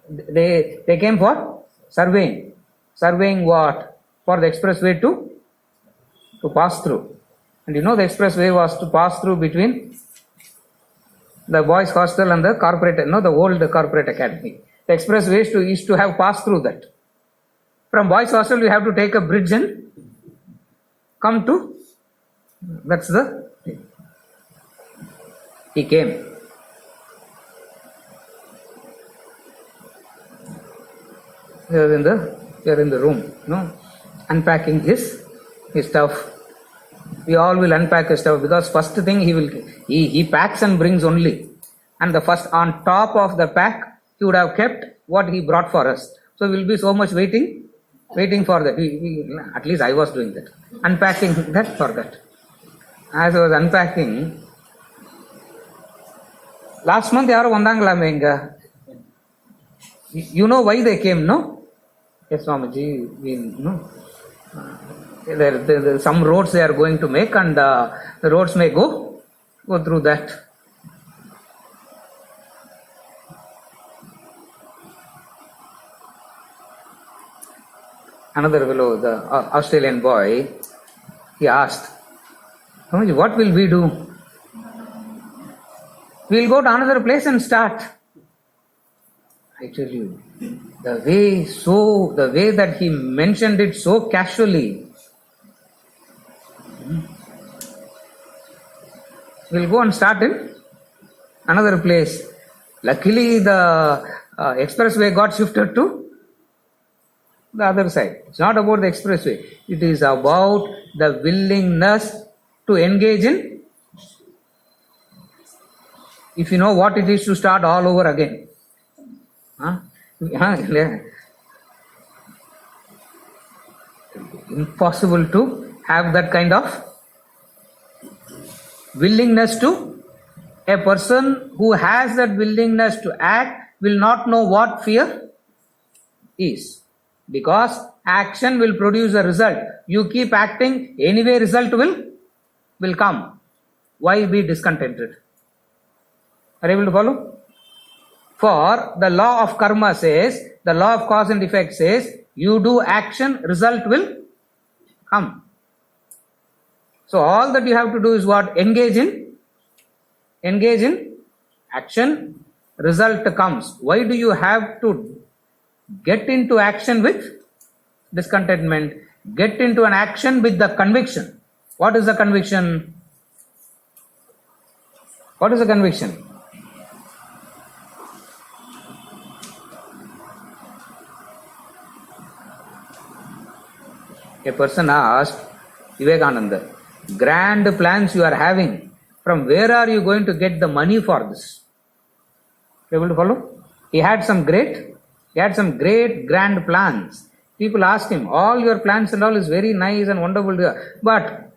They came for surveying. Surveying what? For the expressway to pass through. And the expressway was to pass through between the boys' hostel and the corporate, the old corporate academy. The expressway used to have passed through that. From boys' hostel, you have to take a bridge and come to. That's the thing. He came. We are in the room, unpacking his stuff. We all will unpack his stuff because first thing he packs and brings only. And the first on top of the pack, he would have kept what he brought for us. So we'll be so much waiting for that. At least I was doing that. Unpacking that for that. As I was unpacking, last month yaru vandangala menga. You know why they came, no? Yes, Swamiji, we know. There some roads they are going to make, and the roads may go through that. Another fellow, the Australian boy, he asked, Swamiji, what will we do? We'll go to another place and start. I tell you, the way that he mentioned it so casually. We'll go and start in another place. Luckily, the expressway got shifted to the other side. It's not about the expressway. It is about the willingness to engage in. If you know what it is to start all over again. Impossible to have that kind of willingness to. A person who has that willingness to act will not know what fear is, because action will produce a result. You keep acting, anyway result will come. Why be discontented? Are you able to follow? For the law of karma says, the law of cause and effect says, you do action, result will come. So all that you have to do is what? Engage in action, result comes. Why do you have to get into action with discontentment? Get into an action with the conviction. What is the conviction? What is the conviction? A person asked Vivekananda, grand plans you are having, from where are you going to get the money for this? You able to follow? He had some great grand plans. People asked him, all your plans and all is very nice and wonderful, but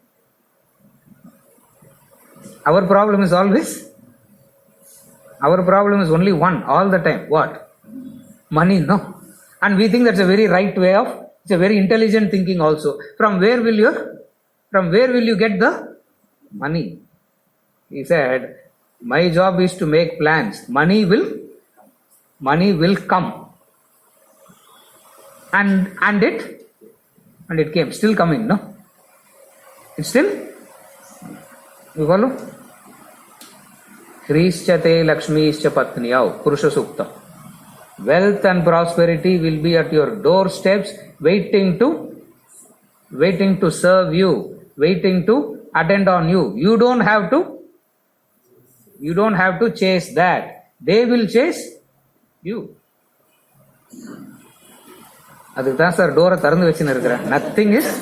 our problem is only one all the time. What? Money, no? And we think that's a very right way of, it's a very intelligent thinking also. From where will you get the money? He said, my job is to make plans. Money will come. And it came, still coming, no? It's still, you follow? Hrischate Lakshmiischa Patniyau, Purusha Sukta. Wealth and prosperity will be at your doorsteps, waiting to serve you, waiting to attend on you. You don't have to chase that. They will chase you. அதுக்கு தான் sir டோரை திறந்து வச்சுன்னு இருக்கிறேன். Nothing is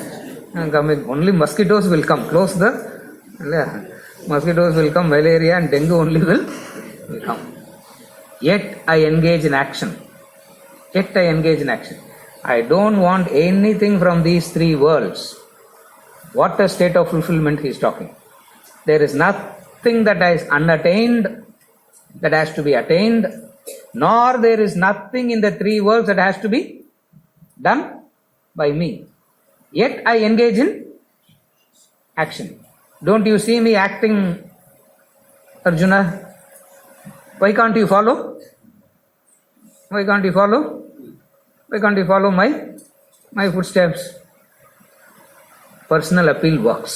coming, only mosquitoes will come. Close the, இல்லையா, mosquitoes will come, malaria and dengue only will come. Yet I engage in action. I don't want anything from these three worlds. What a state of fulfillment he is talking. There is nothing that is unattained that has to be attained, nor there is nothing in the three worlds that has to be done by me. Yet I engage in action. Don't you see me acting, Arjuna? Why can't you follow? Why can't you follow my footsteps? Personal appeal works.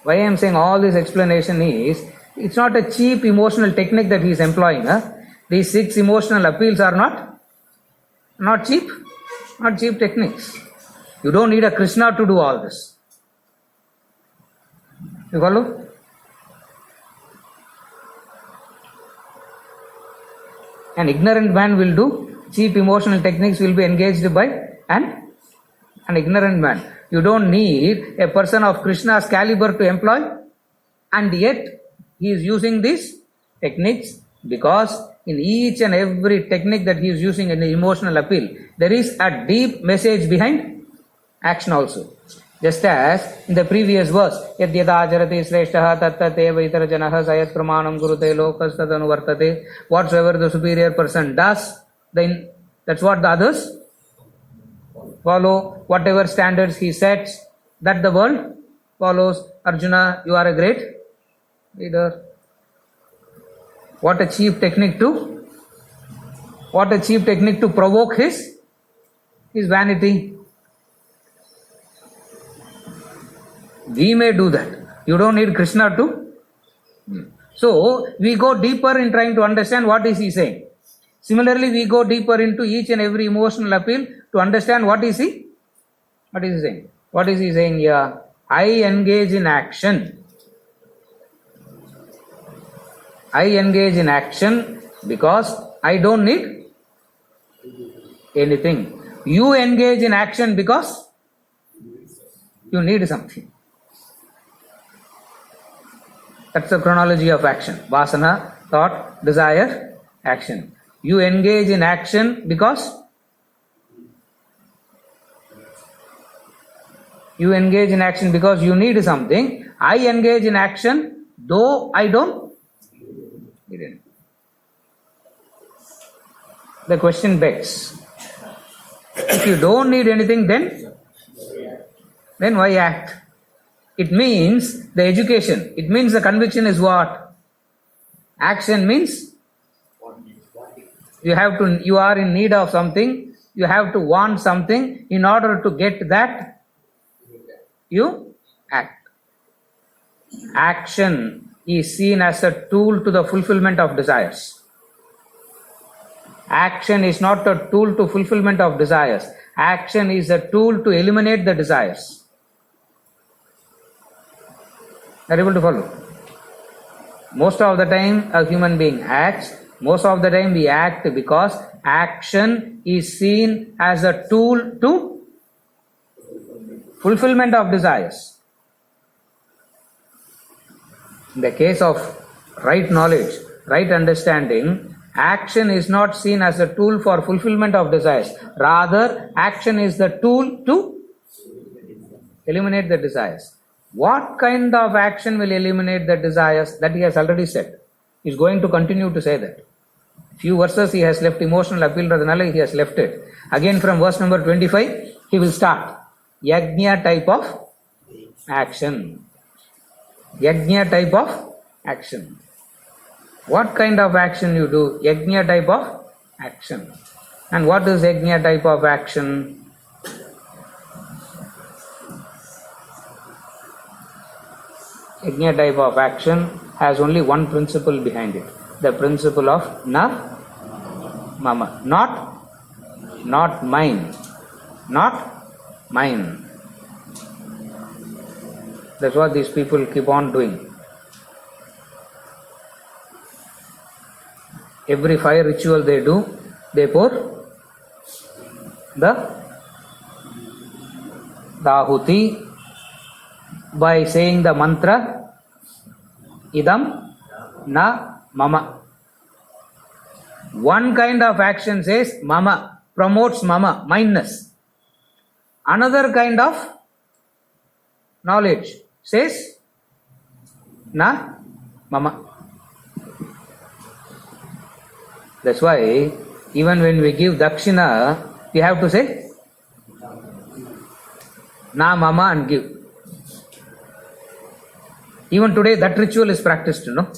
Why I am saying all this explanation is, it's not a cheap emotional technique that he is employing. These 6 emotional appeals are not cheap techniques. You don't need a Krishna to do all this. You follow? An ignorant man will do cheap emotional techniques, will be engaged by an ignorant man. You don't need a person of Krishna's caliber to employ, and yet he is using these techniques, because in each and every technique that he is using in the emotional appeal, there is a deep message behind action also. Just as in the previous verse, yad yada acharati shreshtaha tattate vaitarajanah sayat pramanam gurute lokas tadanuvartate. Whatsoever the superior person does, then that's what the others follow. Whatever standards he sets, that the world follows. Arjuna, you are a great leader. What a cheap technique to provoke his vanity. We may do that. You don't need Krishna to. So we go deeper in trying to understand what is he saying. Similarly, we go deeper into each and every emotional appeal to understand what is he saying. What is he saying here? I engage in action. Because I don't need anything. You engage in action because you need something. That's the chronology of action. Vasana, thought, desire, action. You engage in action because you need something. I engage in action though I don't need anything. The question begs, if you don't need anything, then why act? It means the education. It means the conviction is what? Action means you are in need of something. You have to want something. In order to get that, you act. Action is seen as a tool to the fulfillment of desires. Action is not a tool to fulfillment of desires. Action is a tool to eliminate the desires. Are you able to follow? Most of the time a human being acts. Most of the time we act because action is seen as a tool to fulfillment of desires. In the case of right knowledge, right understanding, action is not seen as a tool for fulfillment of desires. Rather, action is the tool to eliminate the desires. What kind of action will eliminate the desires? That he has already said. He is going to continue to say that. Few verses he has left emotional appeal, radhanala he has left it. Again from verse number 25, he will start. Yajna type of action. Yajna type of action. What kind of action you do? Yajna type of action. And what is yajna type of action? Yajna type of action has only one principle behind it. The principle of na mama. Not mine. Not mine. That's what these people keep on doing. Every fire ritual they do, they pour the ahuti by saying the mantra idam na mama. One kind of action says mama, promotes mama, mineness. Another kind of knowledge says na mama. That's why even when we give dakshina, we have to say na mama and give. Even today that ritual is practiced, no?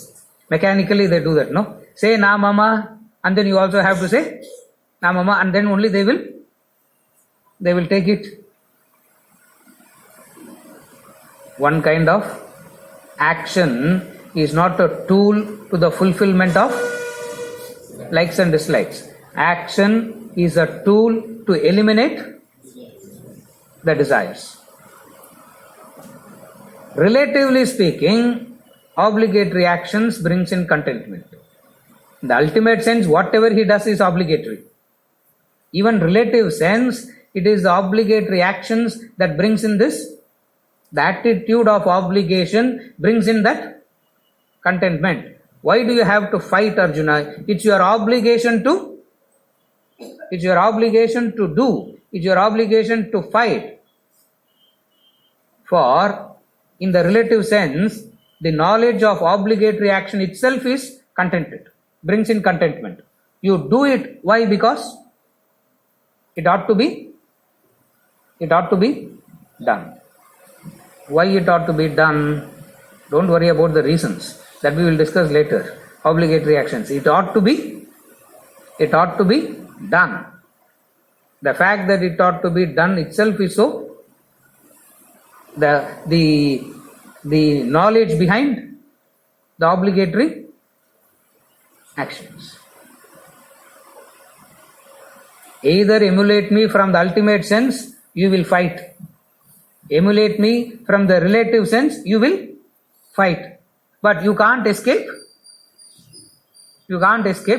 Mechanically they do that, no? Say na mama and then you also have to say na mama and then only they will take it. One kind of action is not a tool to the fulfillment of likes and dislikes. Action is a tool to eliminate the desires. Relatively speaking, obligatory actions brings in contentment. In the ultimate sense, whatever he does is obligatory. Even relative sense, it is the obligatory actions that brings in this. The attitude of obligation brings in that contentment. Why do you have to fight, Arjuna? It's your obligation to do. It's your obligation to fight. For, in the relative sense, the knowledge of obligatory action itself is contented, brings in contentment. You do it. Why? Because it ought to be done. Why it ought to be done? Don't worry about the reasons. That we will discuss later. Obligatory actions. It ought to be done. The fact that it ought to be done itself is so. The knowledge behind the obligatory actions. Either emulate me from the ultimate sense, you will fight. Emulate me from the relative sense, you will fight. But you can't escape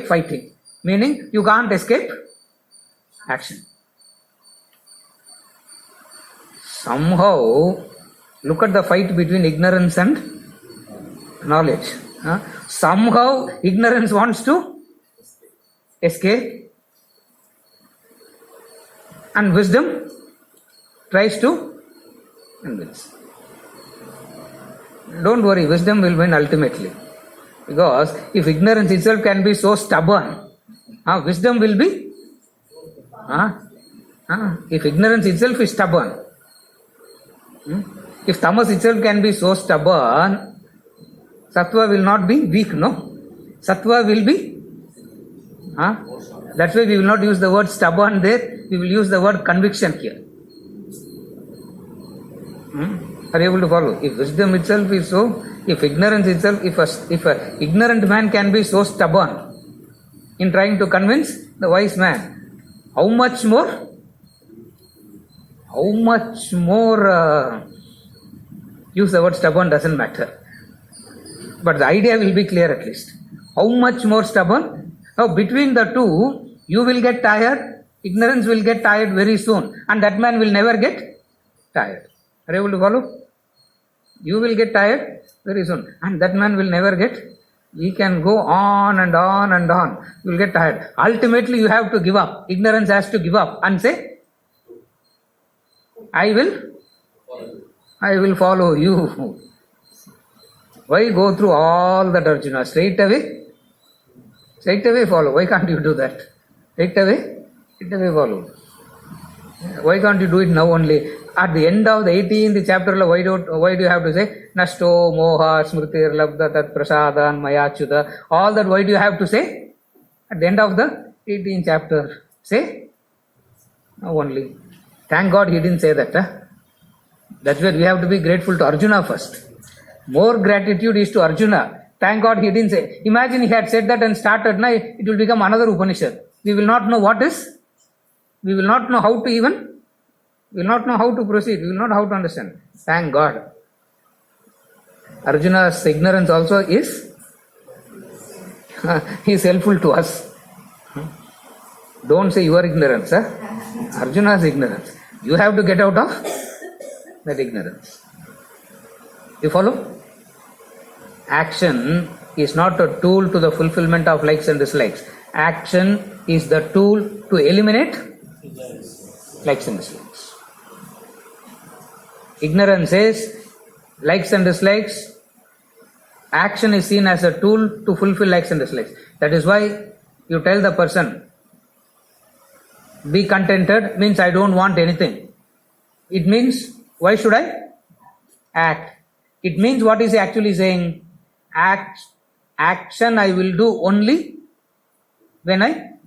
fighting. Meaning, you can't escape action. Somehow, look at the fight between ignorance and knowledge. Somehow, ignorance wants to escape and wisdom tries to convince. Don't worry, wisdom will win ultimately. Because if ignorance itself can be so stubborn, wisdom will be. If ignorance itself is stubborn, if tamas itself can be so stubborn, sattva will not be weak, no? Sattva will be. That's why we will not use the word stubborn there, we will use the word conviction here. Are you able to follow? If wisdom itself is so, if ignorance itself, if a ignorant man can be so stubborn in trying to convince the wise man, how much more use the word stubborn doesn't matter. But the idea will be clear at least. How much more stubborn? Now between the two, you will get tired, ignorance will get tired very soon, and that man will never get tired. Are you able to follow? You will get tired very soon, and that man will never get. He can go on and on and on. You will get tired. Ultimately, you have to give up. Ignorance has to give up and say, I will follow you. Why go through all that, Arjuna? Straight away follow. Why can't you do that? Straight away follow. Why can't you do it now only? At the end of the 18th chapter, why do you have to say Nashto Moha Smritir Labda Tat Prasadan Mayachyuta? All that why do you have to say? At the end of the 18th chapter, say now only. Thank God he didn't say that. That's where we have to be grateful to Arjuna first. More gratitude is to Arjuna. Thank God he didn't say. Imagine he had said that and started, now it will become another Upanishad. We will not know what is. We will not know how to even. We will not know how to proceed. We will not know how to understand. Thank God. Arjuna's ignorance also is helpful to us. Don't say your ignorance. Arjuna's ignorance. You have to get out of that ignorance. You follow? Action is not a tool to the fulfillment of likes and dislikes. Action is the tool to eliminate likes and dislikes. Ignorance is likes and dislikes. Action is seen as a tool to fulfill likes and dislikes. That is why you tell the person, be contented, means I don't want anything. It means, why should I act? It means what is he actually saying? Action I will do only when I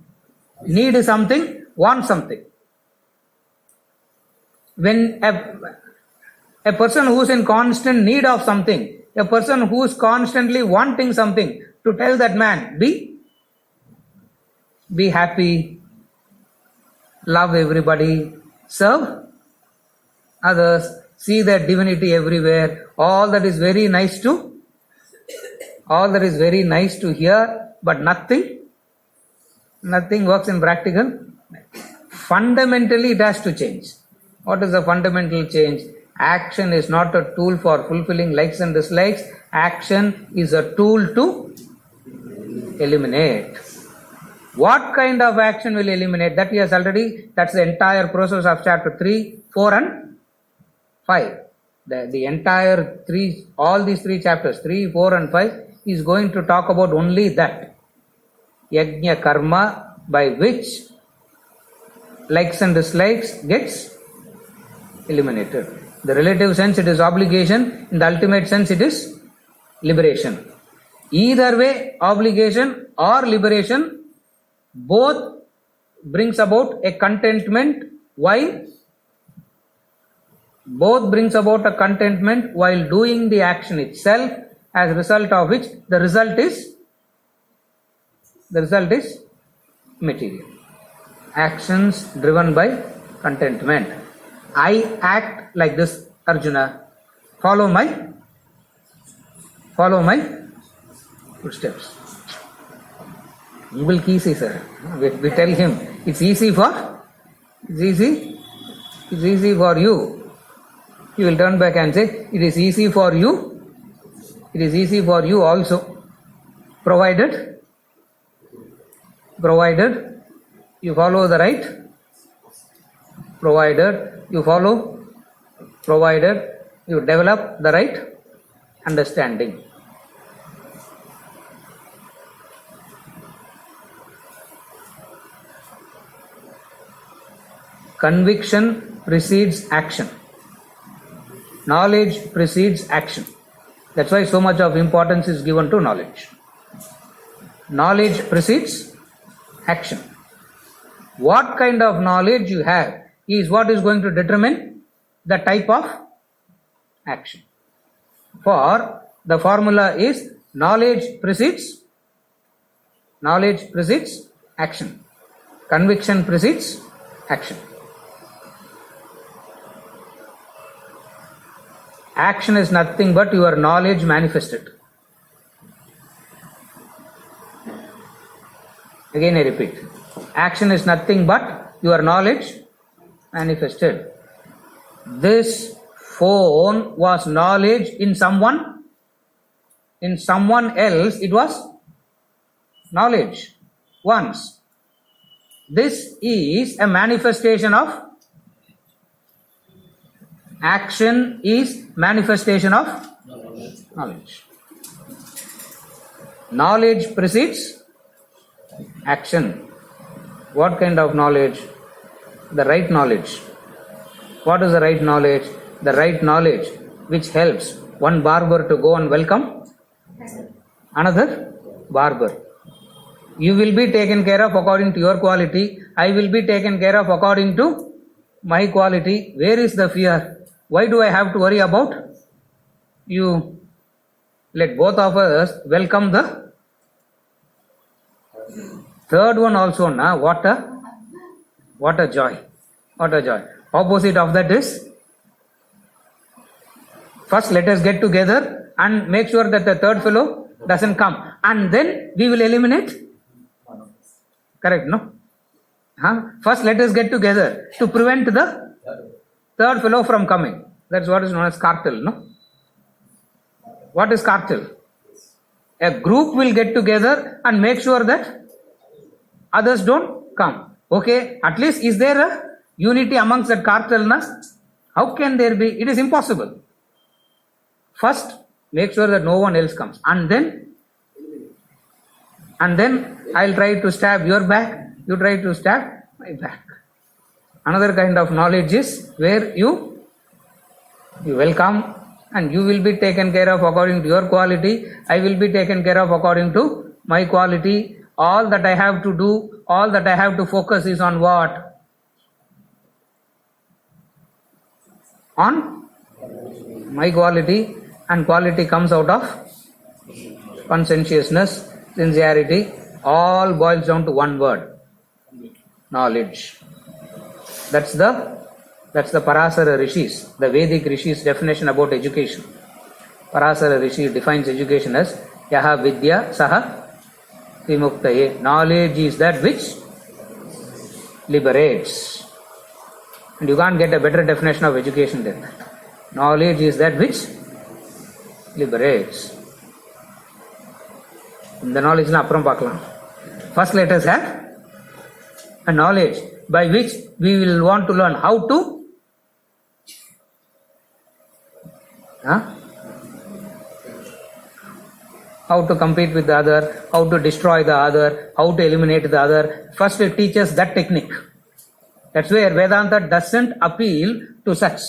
need something, want something. When a person who is in constant need of something, a person who is constantly wanting something, to tell that man, be happy, love everybody, serve others, see that divinity everywhere, all that is very nice to hear, but nothing works in practical. Fundamentally it has to change. What is the fundamental change? Action is not a tool for fulfilling likes and dislikes. Action is a tool to eliminate. What kind of action will eliminate? That he has already, that's the entire process of chapter 3, 4 and 5. The entire all these 3 chapters, 3, 4 and 5, is going to talk about only that. Yajna karma, by which likes and dislikes gets eliminated. The relative sense it is obligation, in the ultimate sense it is liberation. Either way, obligation or liberation, both brings about a contentment while doing the action itself, as a result of which the result is material. Actions driven by contentment. I act like this, Arjuna. Follow my footsteps. Will easy, sir. We tell him it's easy for you. He will turn back and say, it is easy for you. It is easy for you also, provided you follow the right, provided you develop the right understanding. Conviction precedes action. Knowledge precedes action. That's why so much of importance is given to knowledge. Knowledge precedes action. What kind of knowledge you have is what is going to determine the type of action. For the formula is knowledge precedes action. Conviction precedes action. Action is nothing but your knowledge manifested. Again I repeat. Action is nothing but your knowledge manifested. This phone was knowledge in someone. In someone else it was knowledge once. This is a manifestation of action, is manifestation of knowledge. Knowledge precedes action. What kind of knowledge? The right knowledge. What is the right knowledge? The right knowledge which helps one barber to go and welcome another barber. You will be taken care of according to your quality. I will be taken care of according to my quality. Where is the fear? Why do I have to worry about you let both of us welcome the third one also. Na? What a joy. What a joy. Opposite of that is, first let us get together and make sure that the third fellow doesn't come. And then we will eliminate. Correct, no? First let us get together to prevent the third fellow from coming. That's what is known as cartel, no? What is cartel? A group will get together and make sure that others don't come. Okay, at least is there a unity amongst that cartel? Na? How can there be? It is impossible. First, make sure that no one else comes. And then I'll try to stab your back, you try to stab my back. Another kind of knowledge is where you will come and you will be taken care of according to your quality. I will be taken care of according to my quality. All that I have to do, all that I have to focus is on what? On my quality, and quality comes out of conscientiousness, sincerity. All boils down to one word: knowledge. That's the Parasara Rishis, the Vedic Rishis definition about education. Parasara Rishi defines education as Yaha Vidya Saha Vimuktaye. Knowledge is that which liberates. And you can't get a better definition of education than that. Knowledge is that which liberates. The knowledge na appuram paakalam. First let us have a knowledge by which we will want to learn how to compete with the other, how to destroy the other, how to eliminate the other. First it teaches that technique. That's where Vedanta doesn't appeal to such.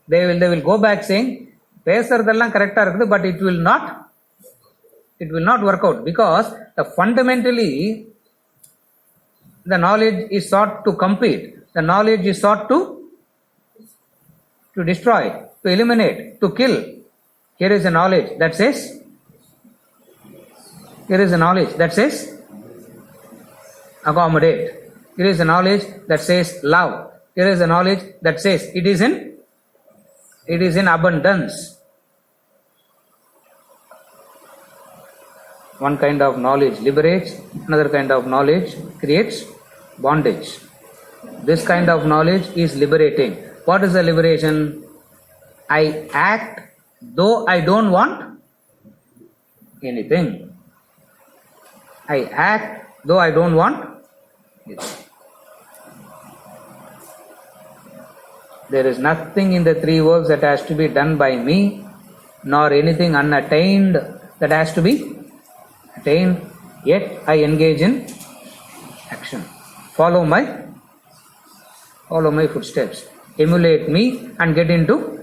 They will go back saying, பேசுறதெல்லாம் கரெக்டா இருக்குது, but it will not work out, because fundamentally the knowledge is sought to compete, the knowledge is sought to destroy, to eliminate, to kill. Here is a knowledge that says accommodate. Here is a knowledge that says love. Here is a knowledge that says it is in abundance. One kind of knowledge liberates, another kind of knowledge creates bondage. This kind of knowledge is liberating. What is the liberation? I act though I don't want anything. I act though I don't want anything. There is nothing in the three worlds that has to be done by me, nor anything unattained that has to be attained, yet I engage in action. Follow my footsteps. Emulate me and get into